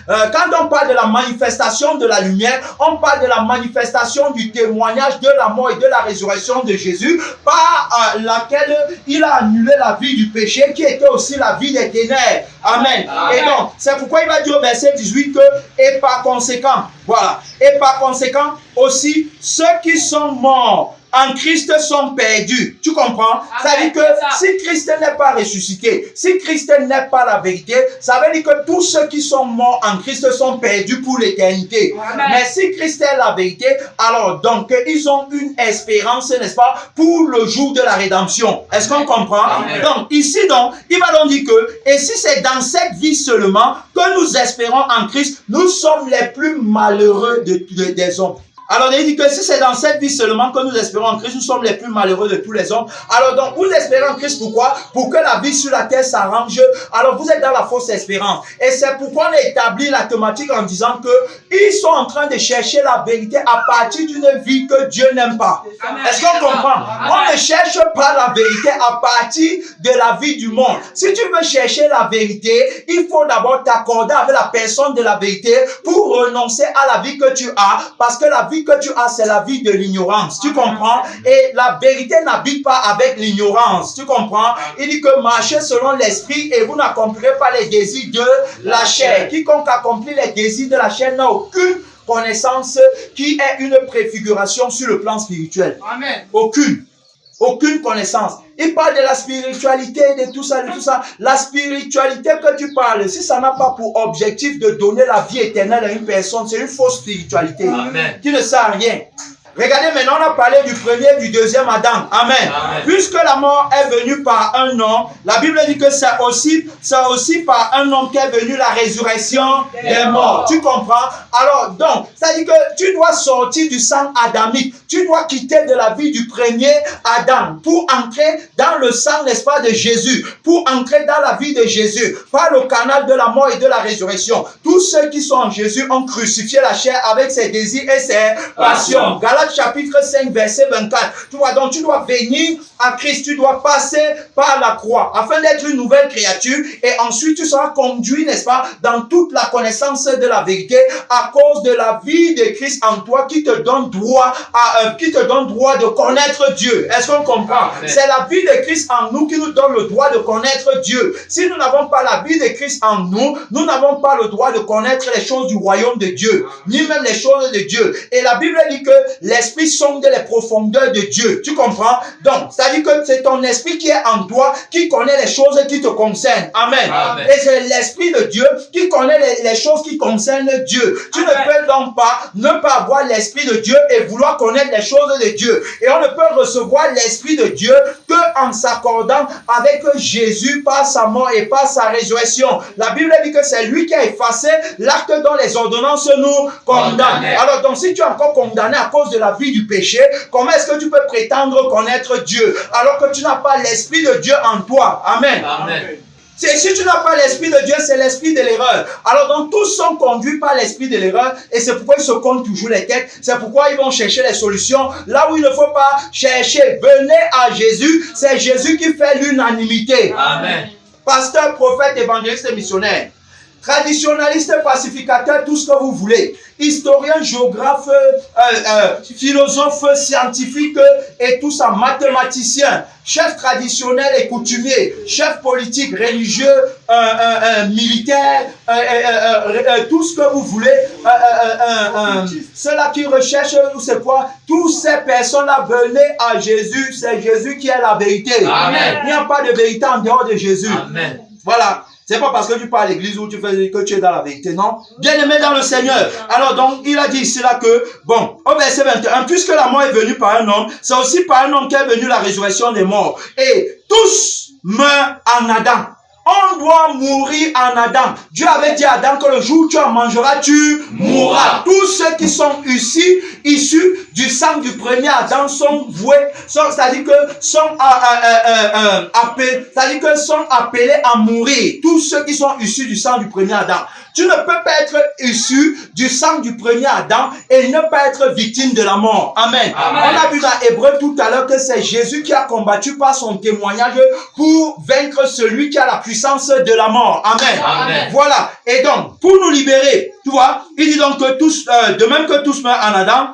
quand on parle de la manifestation de la lumière, on parle de la manifestation du témoignage de la mort et de la résurrection de Jésus, par laquelle il a annulé la vie du péché qui était aussi la vie des ténèbres. Amen. Amen. Et donc, c'est pourquoi il va dire au verset 18 que, et par conséquent, voilà, et par conséquent aussi, ceux qui sont morts en Christ sont perdus. Tu comprends? Ça veut dire que si Christ n'est pas ressuscité, si Christ n'est pas la vérité, ça veut dire que tous ceux qui sont morts en Christ sont perdus pour l'éternité. Mais si Christ est la vérité, alors donc ils ont une espérance, n'est-ce pas, pour le jour de la rédemption. Est-ce qu'on comprend? Amen. Donc ici, donc, il va donc dire que, et si c'est dans cette vie seulement que nous espérons en Christ, nous sommes les plus malheureux des hommes. Alors, il dit que si c'est dans cette vie seulement que nous espérons en Christ, nous sommes les plus malheureux de tous les hommes. Alors, donc, vous espérez en Christ, pourquoi? Pour que la vie sur la terre s'arrange. Alors, vous êtes dans la fausse espérance. Et c'est pourquoi on a établi la thématique en disant que ils sont en train de chercher la vérité à partir d'une vie que Dieu n'aime pas. Est-ce qu'on comprend? On ne cherche pas la vérité à partir de la vie du monde. Si tu veux chercher la vérité, il faut d'abord t'accorder avec la personne de la vérité pour renoncer à la vie que tu as, parce que la vie que tu as, c'est la vie de l'ignorance. Tu comprends? Et la vérité n'habite pas avec l'ignorance. Tu comprends? Il dit que marchez selon l'esprit et vous n'accomplirez pas les désirs de la chair. Quiconque accomplit les désirs de la chair n'a aucune connaissance qui est une préfiguration sur le plan spirituel. Amen. Aucune connaissance. Il parle de la spiritualité, de tout ça, La spiritualité que tu parles, si ça n'a pas pour objectif de donner la vie éternelle à une personne, c'est une fausse spiritualité. Amen. Qui ne sert à rien. Regardez maintenant, on a parlé du premier et du deuxième Adam. Amen. Amen. Puisque la mort est venue par un homme, la Bible dit que c'est aussi par un homme qu'est venue la résurrection des morts. Tu comprends? Alors donc, ça dit que tu dois sortir du sang adamique. Tu dois quitter de la vie du premier Adam pour entrer dans le sang, n'est-ce pas, de Jésus. Pour entrer dans la vie de Jésus. Par le canal de la mort et de la résurrection. Tous ceux qui sont en Jésus ont crucifié la chair avec ses désirs et ses passions. Chapitre 5, verset 24. Tu vois, donc tu dois venir à Christ, tu dois passer par la croix afin d'être une nouvelle créature et ensuite tu seras conduit, n'est-ce pas, dans toute la connaissance de la vérité à cause de la vie de Christ en toi qui te donne droit de connaître Dieu. Est-ce qu'on comprend? C'est la vie de Christ en nous qui nous donne le droit de connaître Dieu. Si nous n'avons pas la vie de Christ en nous, nous n'avons pas le droit de connaître les choses du royaume de Dieu, ni même les choses de Dieu. Et la Bible dit que l'esprit sonde les profondeurs de Dieu. Tu comprends? Donc, ça dit que c'est ton esprit qui est en toi, qui connaît les choses qui te concernent. Amen. Amen. Et c'est l'esprit de Dieu qui connaît les choses qui concernent Dieu. Tu ne peux donc pas ne pas avoir l'esprit de Dieu et vouloir connaître les choses de Dieu. Et on ne peut recevoir l'esprit de Dieu que en s'accordant avec Jésus par sa mort et par sa résurrection. La Bible dit que c'est lui qui a effacé l'acte dont les ordonnances nous condamnent. Alors donc, si tu es encore condamné à cause de la vie du péché, comment est-ce que tu peux prétendre connaître Dieu alors que tu n'as pas l'esprit de Dieu en toi? Amen. Amen. Si tu n'as pas l'esprit de Dieu, c'est l'esprit de l'erreur. Alors donc tous sont conduits par l'esprit de l'erreur et c'est pourquoi ils se comptent toujours les têtes. C'est pourquoi ils vont chercher les solutions là où il ne faut pas chercher. Venez à Jésus, c'est Jésus qui fait l'unanimité. Amen. Pasteur, prophète, évangéliste et missionnaire. traditionnaliste, pacificateur, tout ce que vous voulez, historien, géographe, philosophe, scientifique et tout ça, mathématicien, chef traditionnel et coutumier, chef politique, religieux, militaire, tout ce que vous voulez, ceux-là qui recherchent, c'est quoi? Toutes ces personnes-là, venez à Jésus, c'est Jésus qui est la vérité. Amen. Il n'y a pas de vérité en dehors de Jésus. Amen. Voilà. C'est pas parce que tu pars à l'église où tu fais que tu es dans la vérité, non. Bien-aimé dans le Seigneur. Alors donc, il a dit ici là que, bon, au verset 21, puisque la mort est venue par un homme, c'est aussi par un homme qu'est venue la résurrection des morts. Et tous meurent en Adam. On doit mourir en Adam. Dieu avait dit à Adam que le jour où tu en mangeras, tu mourras. Tous ceux qui sont issus du sang du premier Adam sont voués, c'est-à-dire que sont appelés à mourir. Tous ceux qui sont issus du sang du premier Adam. Tu ne peux pas être issu du sang du premier Adam et ne pas être victime de la mort. Amen. Amen. On a vu dans Hébreu tout à l'heure que c'est Jésus qui a combattu par son témoignage pour vaincre celui qui a la puissance de la mort. Amen. Amen. Voilà. Et donc, pour nous libérer, tu vois, il dit donc que tous, de même que tous meurent en Adam,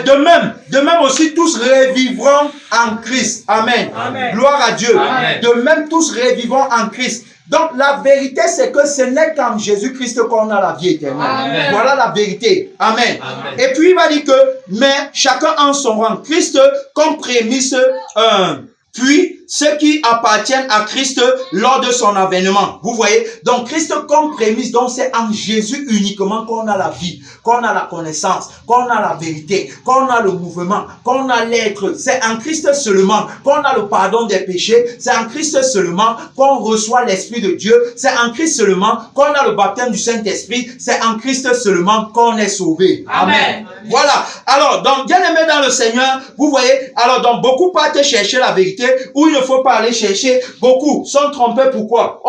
de même aussi tous revivront en Christ. Amen. Amen. Gloire à Dieu. Amen. De même tous revivront en Christ. Donc la vérité c'est que ce n'est qu'en Jésus-Christ qu'on a la vie éternelle. Amen. Voilà la vérité. Amen. Amen. Et puis il va dire que, mais chacun en son rang. Christ comme prémisse, puis ceux qui appartiennent à Christ lors de son avènement. Vous voyez? Donc Christ comme prémisse, donc c'est en Jésus uniquement qu'on a la vie, qu'on a la connaissance, qu'on a la vérité, qu'on a le mouvement, qu'on a l'être. C'est en Christ seulement qu'on a le pardon des péchés. C'est en Christ seulement qu'on reçoit l'Esprit de Dieu. C'est en Christ seulement qu'on a le baptême du Saint-Esprit. C'est en Christ seulement qu'on est sauvé. Amen. Amen. Voilà. Alors, donc, bien aimé dans le Seigneur, vous voyez, alors, donc, beaucoup partent chercher la vérité, où il ne faut pas aller chercher. Beaucoup sont trompés. Pourquoi?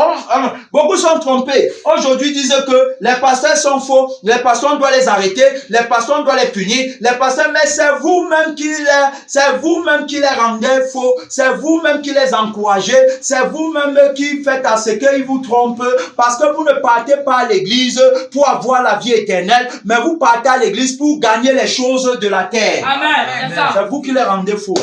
Beaucoup sont trompés. Aujourd'hui, disent que les pasteurs sont faux. Les pasteurs, on doit les arrêter. Les pasteurs, on doit les punir. Les pasteurs, mais c'est vous-même qui les rendez faux. C'est vous-même qui les encouragez. C'est vous-même qui faites à ce qu'ils vous trompent. Parce que vous ne partez pas à l'église pour avoir la vie éternelle, mais vous partez à l'église pour gagner les choses de la terre. Amen. C'est vous qui les rendez faux.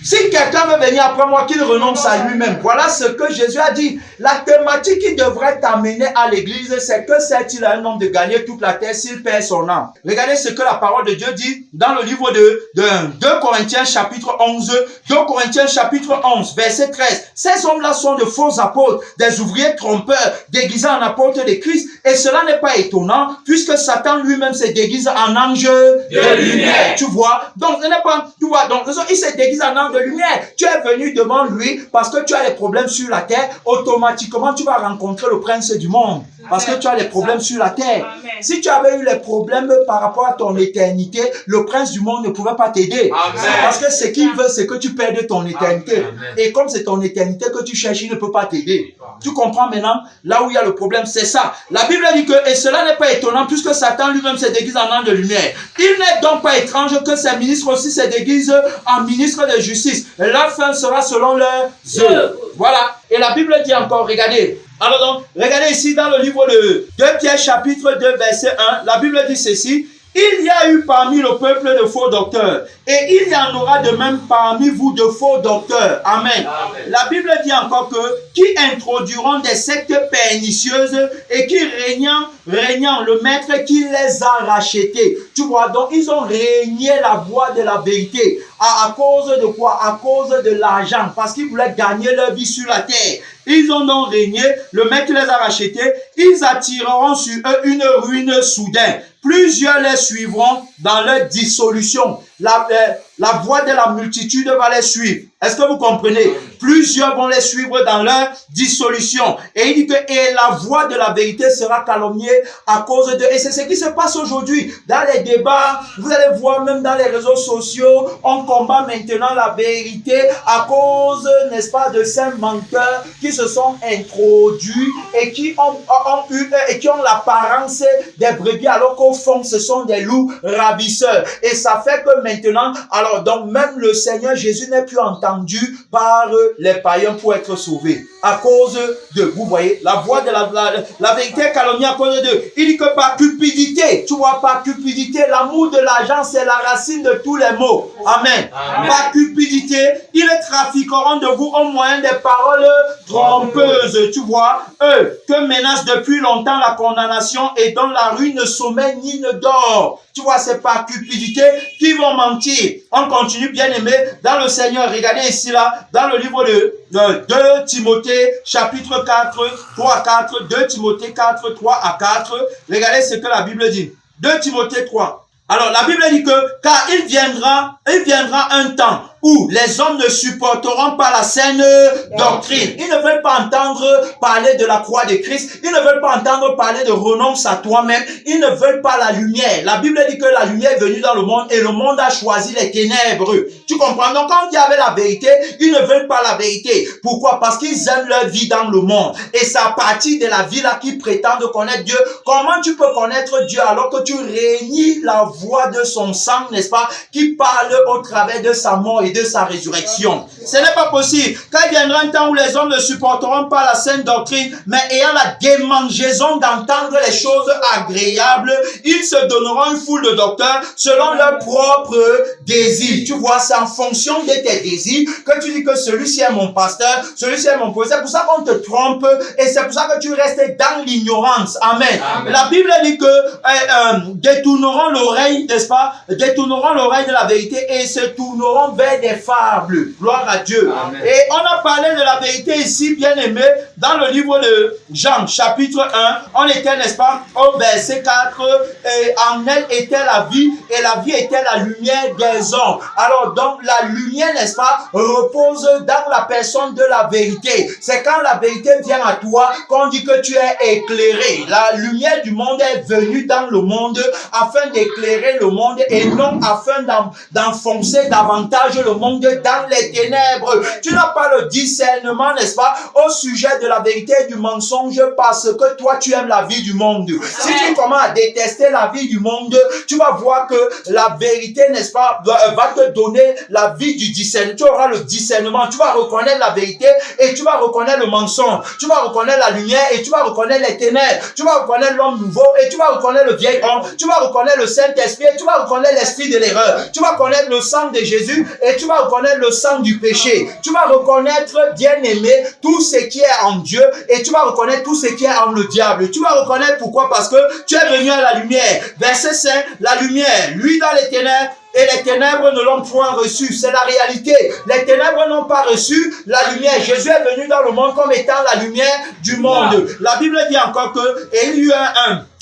Si quelqu'un veut venir après moi, qu'il renonce à lui-même. Voilà ce que Jésus a dit. La thématique qui devrait t'amener à l'église, c'est que c'est-il un homme de gagner toute la terre s'il perd son âme. Regardez ce que la parole de Dieu dit dans le livre de 2 Corinthiens chapitre 11. 2 Corinthiens chapitre 11, verset 13. Ces hommes-là sont de faux apôtres, des ouvriers trompeurs, déguisés en apôtres de Christ. Et cela n'est pas étonnant, puisque Satan lui-même se déguise en ange de lumière. Tu vois? Donc, ce n'est pas, tu vois, donc, il se déguise en ange de lumière. Tu es venu devant lui parce que tu as des problèmes sur la terre. Automatiquement, tu vas rencontrer le prince du monde. Parce que tu as des problèmes sur la terre. Amen. Si tu avais eu les problèmes par rapport à ton éternité, le prince du monde ne pouvait pas t'aider. Parce que ce qu'il veut, c'est que tu perdes ton éternité. Amen. Et comme c'est ton éternité que tu cherches, il ne peut pas t'aider. Tu comprends maintenant? Là où il y a le problème, c'est ça. La Bible dit que, et cela n'est pas étonnant, puisque Satan lui-même se déguise en ange de lumière. Il n'est donc pas étrange que ses ministres aussi se déguisent en ministres de justice. Leur fin sera selon leurs œuvres. Voilà. Et la Bible dit encore, regardez. Alors donc, regardez ici dans le livre de 2 Pierre chapitre 2 verset 1, la Bible dit ceci. Il y a eu parmi le peuple de faux docteurs et il y en aura de même parmi vous de faux docteurs. Amen. Amen. La Bible dit encore que qui introduiront des sectes pernicieuses et qui régnant le maître qui les a rachetés. Tu vois, donc ils ont régné la voie de la vérité. À cause de quoi? À cause de l'argent. Parce qu'ils voulaient gagner leur vie sur la terre. Ils ont donc régné, le maître les a rachetés. Ils attireront sur eux une ruine soudaine. Plusieurs les suivront dans leur dissolution. La voix de la multitude va les suivre. Est-ce que vous comprenez? Plusieurs vont les suivre dans leur dissolution. Et il dit que et la voix de la vérité sera calomniée à cause de... Et c'est ce qui se passe aujourd'hui. Dans les débats, vous allez voir même dans les réseaux sociaux, on combat maintenant la vérité à cause, n'est-ce pas, de ces menteurs qui se sont introduits et qui ont l'apparence des brebis alors qu'au fond ce sont des loups ravisseurs. Et ça fait que maintenant, alors donc même le Seigneur Jésus n'est plus entendu par les païens pour être sauvé. à cause d'eux. Vous voyez, la voix de la vérité est calomniée à cause d'eux. Il dit que par cupidité, tu vois, par cupidité, l'amour de l'argent, c'est la racine de tous les maux. Amen. Amen. Par cupidité, ils trafiqueront de vous au moyen des paroles trompeuses. Tu vois, eux, que menace depuis longtemps la condamnation et dont la ruine ne sommeille ni ne dort. Tu vois, c'est par cupidité qu'ils vont mentir. On continue, bien aimé, dans le Seigneur. Regardez ici, là, dans le livre de 2 Timothée, chapitre 4, 3 à 4. 2 Timothée 4, 3 à 4. Regardez ce que la Bible dit. 2 Timothée 3. Alors, la Bible dit que, car il viendra un temps où les hommes ne supporteront pas la saine doctrine. Ils ne veulent pas entendre parler de la croix de Christ. Ils ne veulent pas entendre parler de renonce à toi-même. Ils ne veulent pas la lumière. La Bible dit que la lumière est venue dans le monde et le monde a choisi les ténèbres. Tu comprends? Donc, quand il y avait la vérité, ils ne veulent pas la vérité. Pourquoi? Parce qu'ils aiment leur vie dans le monde. Et c'est à partir de la vie là qu'ils prétendent connaître Dieu. Comment tu peux connaître Dieu alors que tu régnis la voix de son sang, n'est-ce pas, qui parle au travers de sa mort et de sa résurrection? Ce n'est pas possible. Quand il viendra un temps où les hommes ne supporteront pas la saine doctrine, mais ayant la démangeaison d'entendre les choses agréables, ils se donneront une foule de docteurs selon leurs propres désirs. Tu vois, c'est en fonction de tes désirs que tu dis que celui-ci est mon pasteur, celui-ci est mon prophète. C'est pour ça qu'on te trompe et c'est pour ça que tu restes dans l'ignorance. Amen. Amen. La Bible dit que détourneront l'oreille, n'est-ce pas? Détourneront l'oreille de la vérité et se tourneront vers des fables. Gloire à Dieu. Amen. Et on a parlé de la vérité ici, bien aimé, dans le livre de Jean, chapitre 1. On était, n'est-ce pas, au verset 4. Et en elle était la vie, et la vie était la lumière des hommes. Alors, donc, la lumière, n'est-ce pas, repose dans la personne de la vérité. C'est quand la vérité vient à toi qu'on dit que tu es éclairé. La lumière du monde est venue dans le monde afin d'éclairer le monde et non afin d'enfoncer davantage le monde dans les ténèbres. Tu n'as pas le discernement, n'est-ce pas, au sujet de la vérité et du mensonge parce que toi, tu aimes la vie du monde. Si tu commences à détester la vie du monde, tu vas voir que la vérité, n'est-ce pas, va te donner la vie du discernement. Tu auras le discernement. Tu vas reconnaître la vérité et tu vas reconnaître le mensonge. Tu vas reconnaître la lumière et tu vas reconnaître les ténèbres. Tu vas reconnaître l'homme nouveau et tu vas reconnaître le vieil homme. Tu vas reconnaître le Saint-Esprit et tu vas reconnaître l'esprit de l'erreur. Tu vas reconnaître le sang de Jésus et tu vas reconnaître le sang du péché. Tu vas reconnaître, bien aimé, tout ce qui est en Dieu et tu vas reconnaître tout ce qui est en le diable. Tu vas reconnaître pourquoi? Parce que tu es venu à la lumière. Verset 5, la lumière, lui dans les ténèbres, et les ténèbres ne l'ont point reçu. C'est la réalité. Les ténèbres n'ont pas reçu la lumière. Jésus est venu dans le monde comme étant la lumière du monde. La Bible dit encore que, et il y a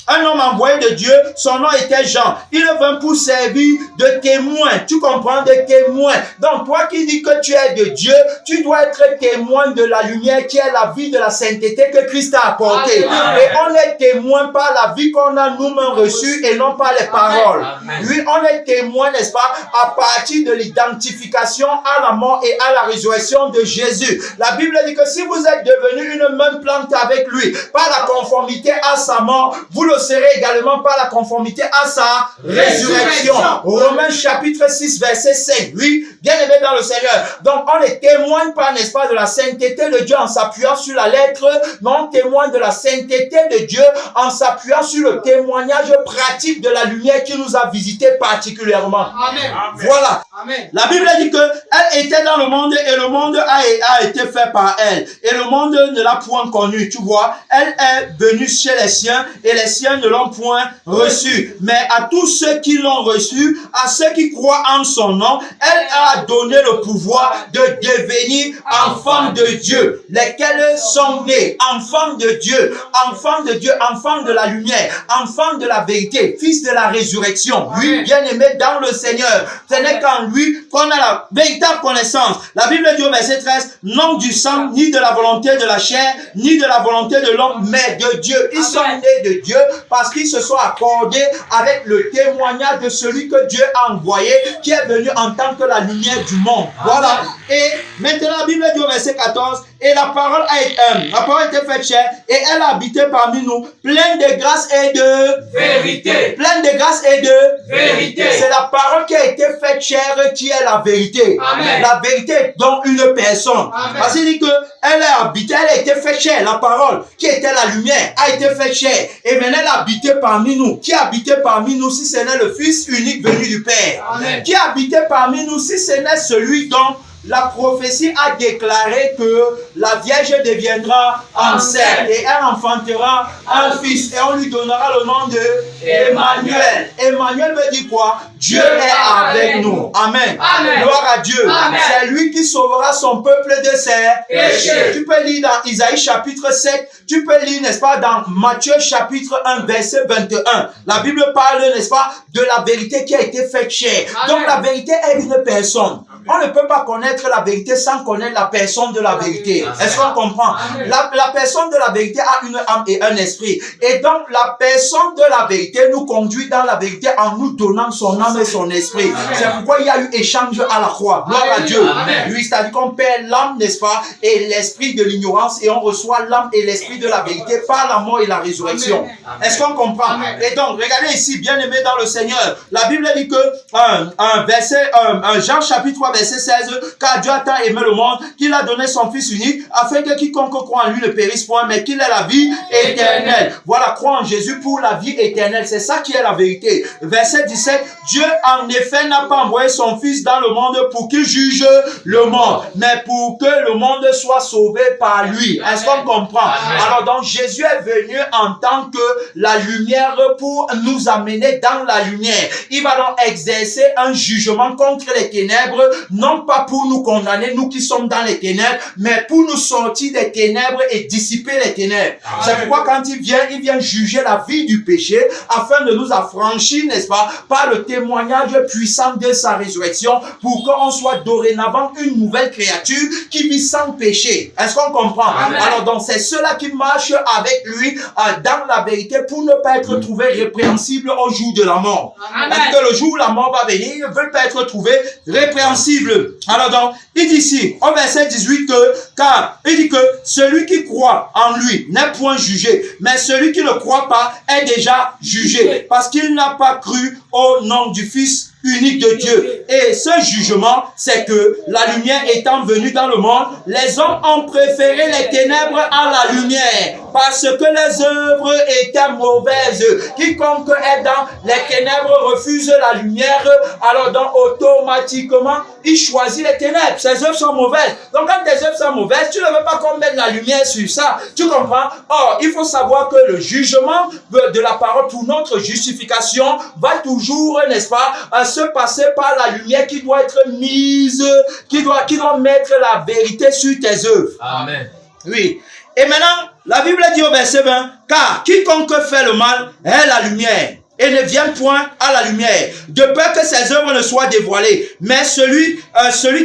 un homme envoyé de Dieu, son nom était Jean. Il vint pour servir de témoin. Tu comprends? De témoin. Donc, toi qui dis que tu es de Dieu, tu dois être témoin de la lumière qui est la vie de la sainteté que Christ a apportée. Amen. Et on est témoin par la vie qu'on a nous-mêmes reçue et non par les paroles. Amen. Oui, on est témoin, n'est-ce pas, à partir de l'identification à la mort et à la résurrection de Jésus. La Bible dit que si vous êtes devenu une même plante avec lui, par la conformité à sa mort, vous le serez également par la conformité à sa résurrection. Romains chapitre 6 verset 5. Oui, bien aimé dans le Seigneur. Donc on ne témoigne pas, n'est-ce pas, de la sainteté de Dieu en s'appuyant sur la lettre, mais on témoigne de la sainteté de Dieu en s'appuyant sur le témoignage pratique de la lumière qui nous a visités particulièrement. Amen. Voilà. Amen. La Bible dit que elle était dans le monde et le monde a été fait par elle. Et le monde ne l'a point connue, tu vois. Elle est venue chez les siens et les siens ne l'ont point reçu. Mais à tous ceux qui l'ont reçu, à ceux qui croient en son nom, elle a donné le pouvoir de devenir enfants de Dieu, lesquels sont nés enfants de Dieu, enfants de Dieu, enfants de la lumière, enfants de la vérité, fils de la résurrection. Oui, bien aimé dans le Seigneur. Ce n'est qu'en lui qu'on a la véritable connaissance. La Bible dit au verset 13, non du sang, ni de la volonté de la chair, ni de la volonté de l'homme, mais de Dieu. Ils sont nés de Dieu parce qu'ils se sont accordés avec le témoignage de celui que Dieu a envoyé, qui est venu en tant que la lumière lumière du monde. Voilà. Et maintenant, la Bible dit au verset 14, et la parole a été faite chair, et elle a habité parmi nous, pleine de grâce et de vérité. Pleine de grâce et de vérité. C'est la parole qui a été faite chair qui est la vérité. Amen. La vérité dont une personne. Amen. Parce qu'il dit que elle a habité, elle a été faite chair. La parole qui était la lumière a été faite chair. Et maintenant elle a habité parmi nous. Qui a habité parmi nous si ce n'est le Fils unique venu du Père? Amen. Qui a habité parmi nous si ce n'est celui dont la prophétie a déclaré que la Vierge deviendra enceinte et elle enfantera un fils et on lui donnera le nom de Emmanuel. Emmanuel veut dire quoi? Dieu est avec nous. Amen. Amen. Gloire à Dieu. C'est lui qui sauvera son peuple de ses péchés. Tu peux lire dans Isaïe chapitre 7. Tu peux lire, n'est-ce pas, dans Matthieu chapitre 1 verset 21. La Bible parle, n'est-ce pas, de la vérité qui a été faite chair. Donc la vérité est une personne. On ne peut pas connaître la vérité sans connaître la personne de la vérité. Est-ce qu'on comprend? La personne de la vérité a une âme et un esprit. Et donc, la personne de la vérité nous conduit dans la vérité en nous donnant son âme et son esprit. C'est pourquoi il y a eu échange à la croix. Gloire à Dieu. Lui, c'est-à-dire qu'on perd l'âme, n'est-ce pas, et l'esprit de l'ignorance et on reçoit l'âme et l'esprit de la vérité par la mort et la résurrection. Est-ce qu'on comprend? Et donc, regardez ici, bien aimé dans le Seigneur. La Bible dit que Jean chapitre 3 verset 16, car Dieu a tant aimé le monde qu'il a donné son Fils unique afin que quiconque croit en lui ne périsse point mais qu'il ait la vie éternelle. Voilà, crois en Jésus pour la vie éternelle. C'est ça qui est la vérité. Verset 17, Dieu en effet n'a pas envoyé son Fils dans le monde pour qu'il juge le monde, mais pour que le monde soit sauvé par lui. Est-ce qu'on comprend? Alors donc Jésus est venu en tant que la lumière pour nous amener dans la lumière. Il va donc exercer un jugement contre les ténèbres, non pas pour nous condamner, nous qui sommes dans les ténèbres, mais pour nous sortir des ténèbres et dissiper les ténèbres. C'est pourquoi quand il vient juger la vie du péché, afin de nous affranchir, n'est-ce pas, par le témoignage puissant de sa résurrection, pour qu'on soit dorénavant une nouvelle créature qui vit sans péché. Est-ce qu'on comprend? Amen. Alors donc c'est ceux-là qui marchent avec lui dans la vérité pour ne pas être trouvés répréhensibles au jour de la mort. Parce que le jour où la mort va venir, ils ne veulent pas être trouvés répréhensibles. Alors donc, il dit ici, au verset 18 car il dit que celui qui croit en lui n'est point jugé, mais celui qui ne croit pas est déjà jugé, parce qu'il n'a pas cru au nom du Fils unique de Dieu. Et ce jugement, c'est que la lumière étant venue dans le monde, les hommes ont préféré les ténèbres à la lumière, parce que les œuvres étaient mauvaises. Quiconque est dans les ténèbres refuse la lumière, alors donc automatiquement, il choisit les ténèbres. Ses œuvres sont mauvaises. Donc quand tes œuvres sont mauvaises, tu ne veux pas qu'on mette la lumière sur ça. Tu comprends? Or, il faut savoir que le jugement de la parole pour notre justification va toujours, n'est-ce pas, se passer par la lumière qui doit être mise, qui doit mettre la vérité sur tes œuvres. Amen. Oui. Et maintenant, la Bible dit au verset 20, car quiconque fait le mal est la lumière et ne vient point à la lumière, de peur que ses œuvres ne soient dévoilées. Mais celui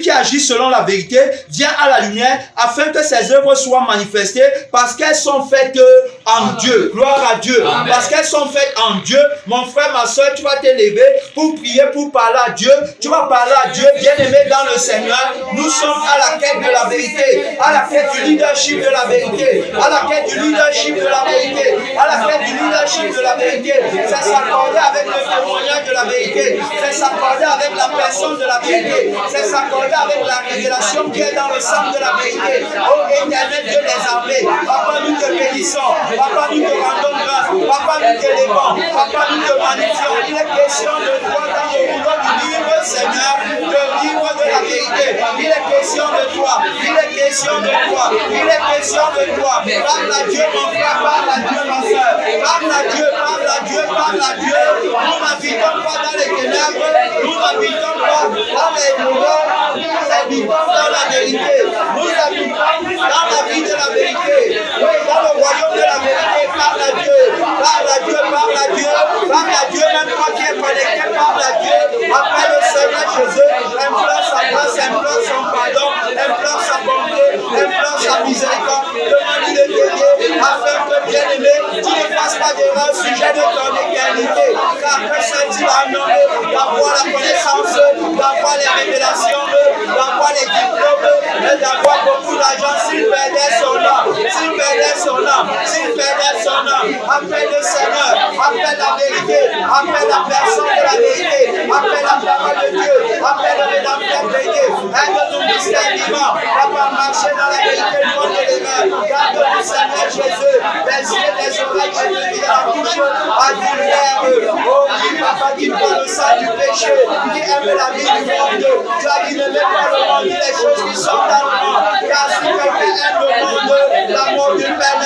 qui agit selon la vérité vient à la lumière afin que ses œuvres soient manifestées parce qu'elles sont faites en Dieu. Gloire à Dieu. Amen. Parce qu'elles sont faites en Dieu. Mon frère, ma soeur, tu vas t'élever pour prier, pour parler à Dieu. Tu vas parler à Dieu, bien aimé dans le Seigneur. Nous sommes à la quête de la vérité, à la quête du leadership de la vérité, à la quête du leadership de la vérité, à la quête du leadership de la vérité. C'est s'accorder avec le témoignage de la vérité, c'est s'accorder avec la personne de la vérité, c'est s'accorder avec la révélation qui est dans le sang de la vérité. Oh éternel Dieu des armées, Papa, nous te bénissons, Papa, nous te rendons grâce, Papa, nous t'élevons, Papa, nous te magnifions. Il est question de toi dans le rouleau du livre, Seigneur, le livre de la vérité. Il est question de toi, il est question de toi, il est question de toi. Parle à Dieu, mon frère, parle à Dieu, ma soeur, parle à Dieu, parle à Dieu, parle à Dieu. Nous n'habitons pas dans les ténèbres, nous n'habitons pas dans les douleurs, nous habitons dans la vérité, nous habitons dans la vie de la vérité, oui, dans le royaume de la vérité. Parle à Dieu, parle à Dieu, parle à Dieu, parle à Dieu, même toi qui es connecté, parle à Dieu, appelle le Seigneur chez eux, implore sa grâce, implore son pardon, implore sa bonté, implore sa miséricorde, demande-lui de t'aider afin que, bien aimé, tu ne fasses pas d'erreur au sujet de ton éternité. que c'est-il un homme d'avoir la connaissance, d'avoir les révélations, d'avoir les diplômes, et d'avoir beaucoup d'argent s'il perdait son âme, s'il perdait son âme, s'il perdait son âme. Appelle le Seigneur, appelle la vérité, appelle la personne de la vérité, appelle la parole de Dieu, appelle le rédempteur béni. Aide-nous, mystère divin, papa, marcher dans la vérité, loin de l'erreur. Garde-nous, Seigneur Jésus, les yeux, les oreilles, et le nez, la bouche, adultère. Oh oui, papa, qui prend le sang du péché, qui aime la vie du monde. Tu as dit, ne mets pas le monde, les choses qui sont dans le monde. Car si quelqu'un aime le monde, l'amour du Père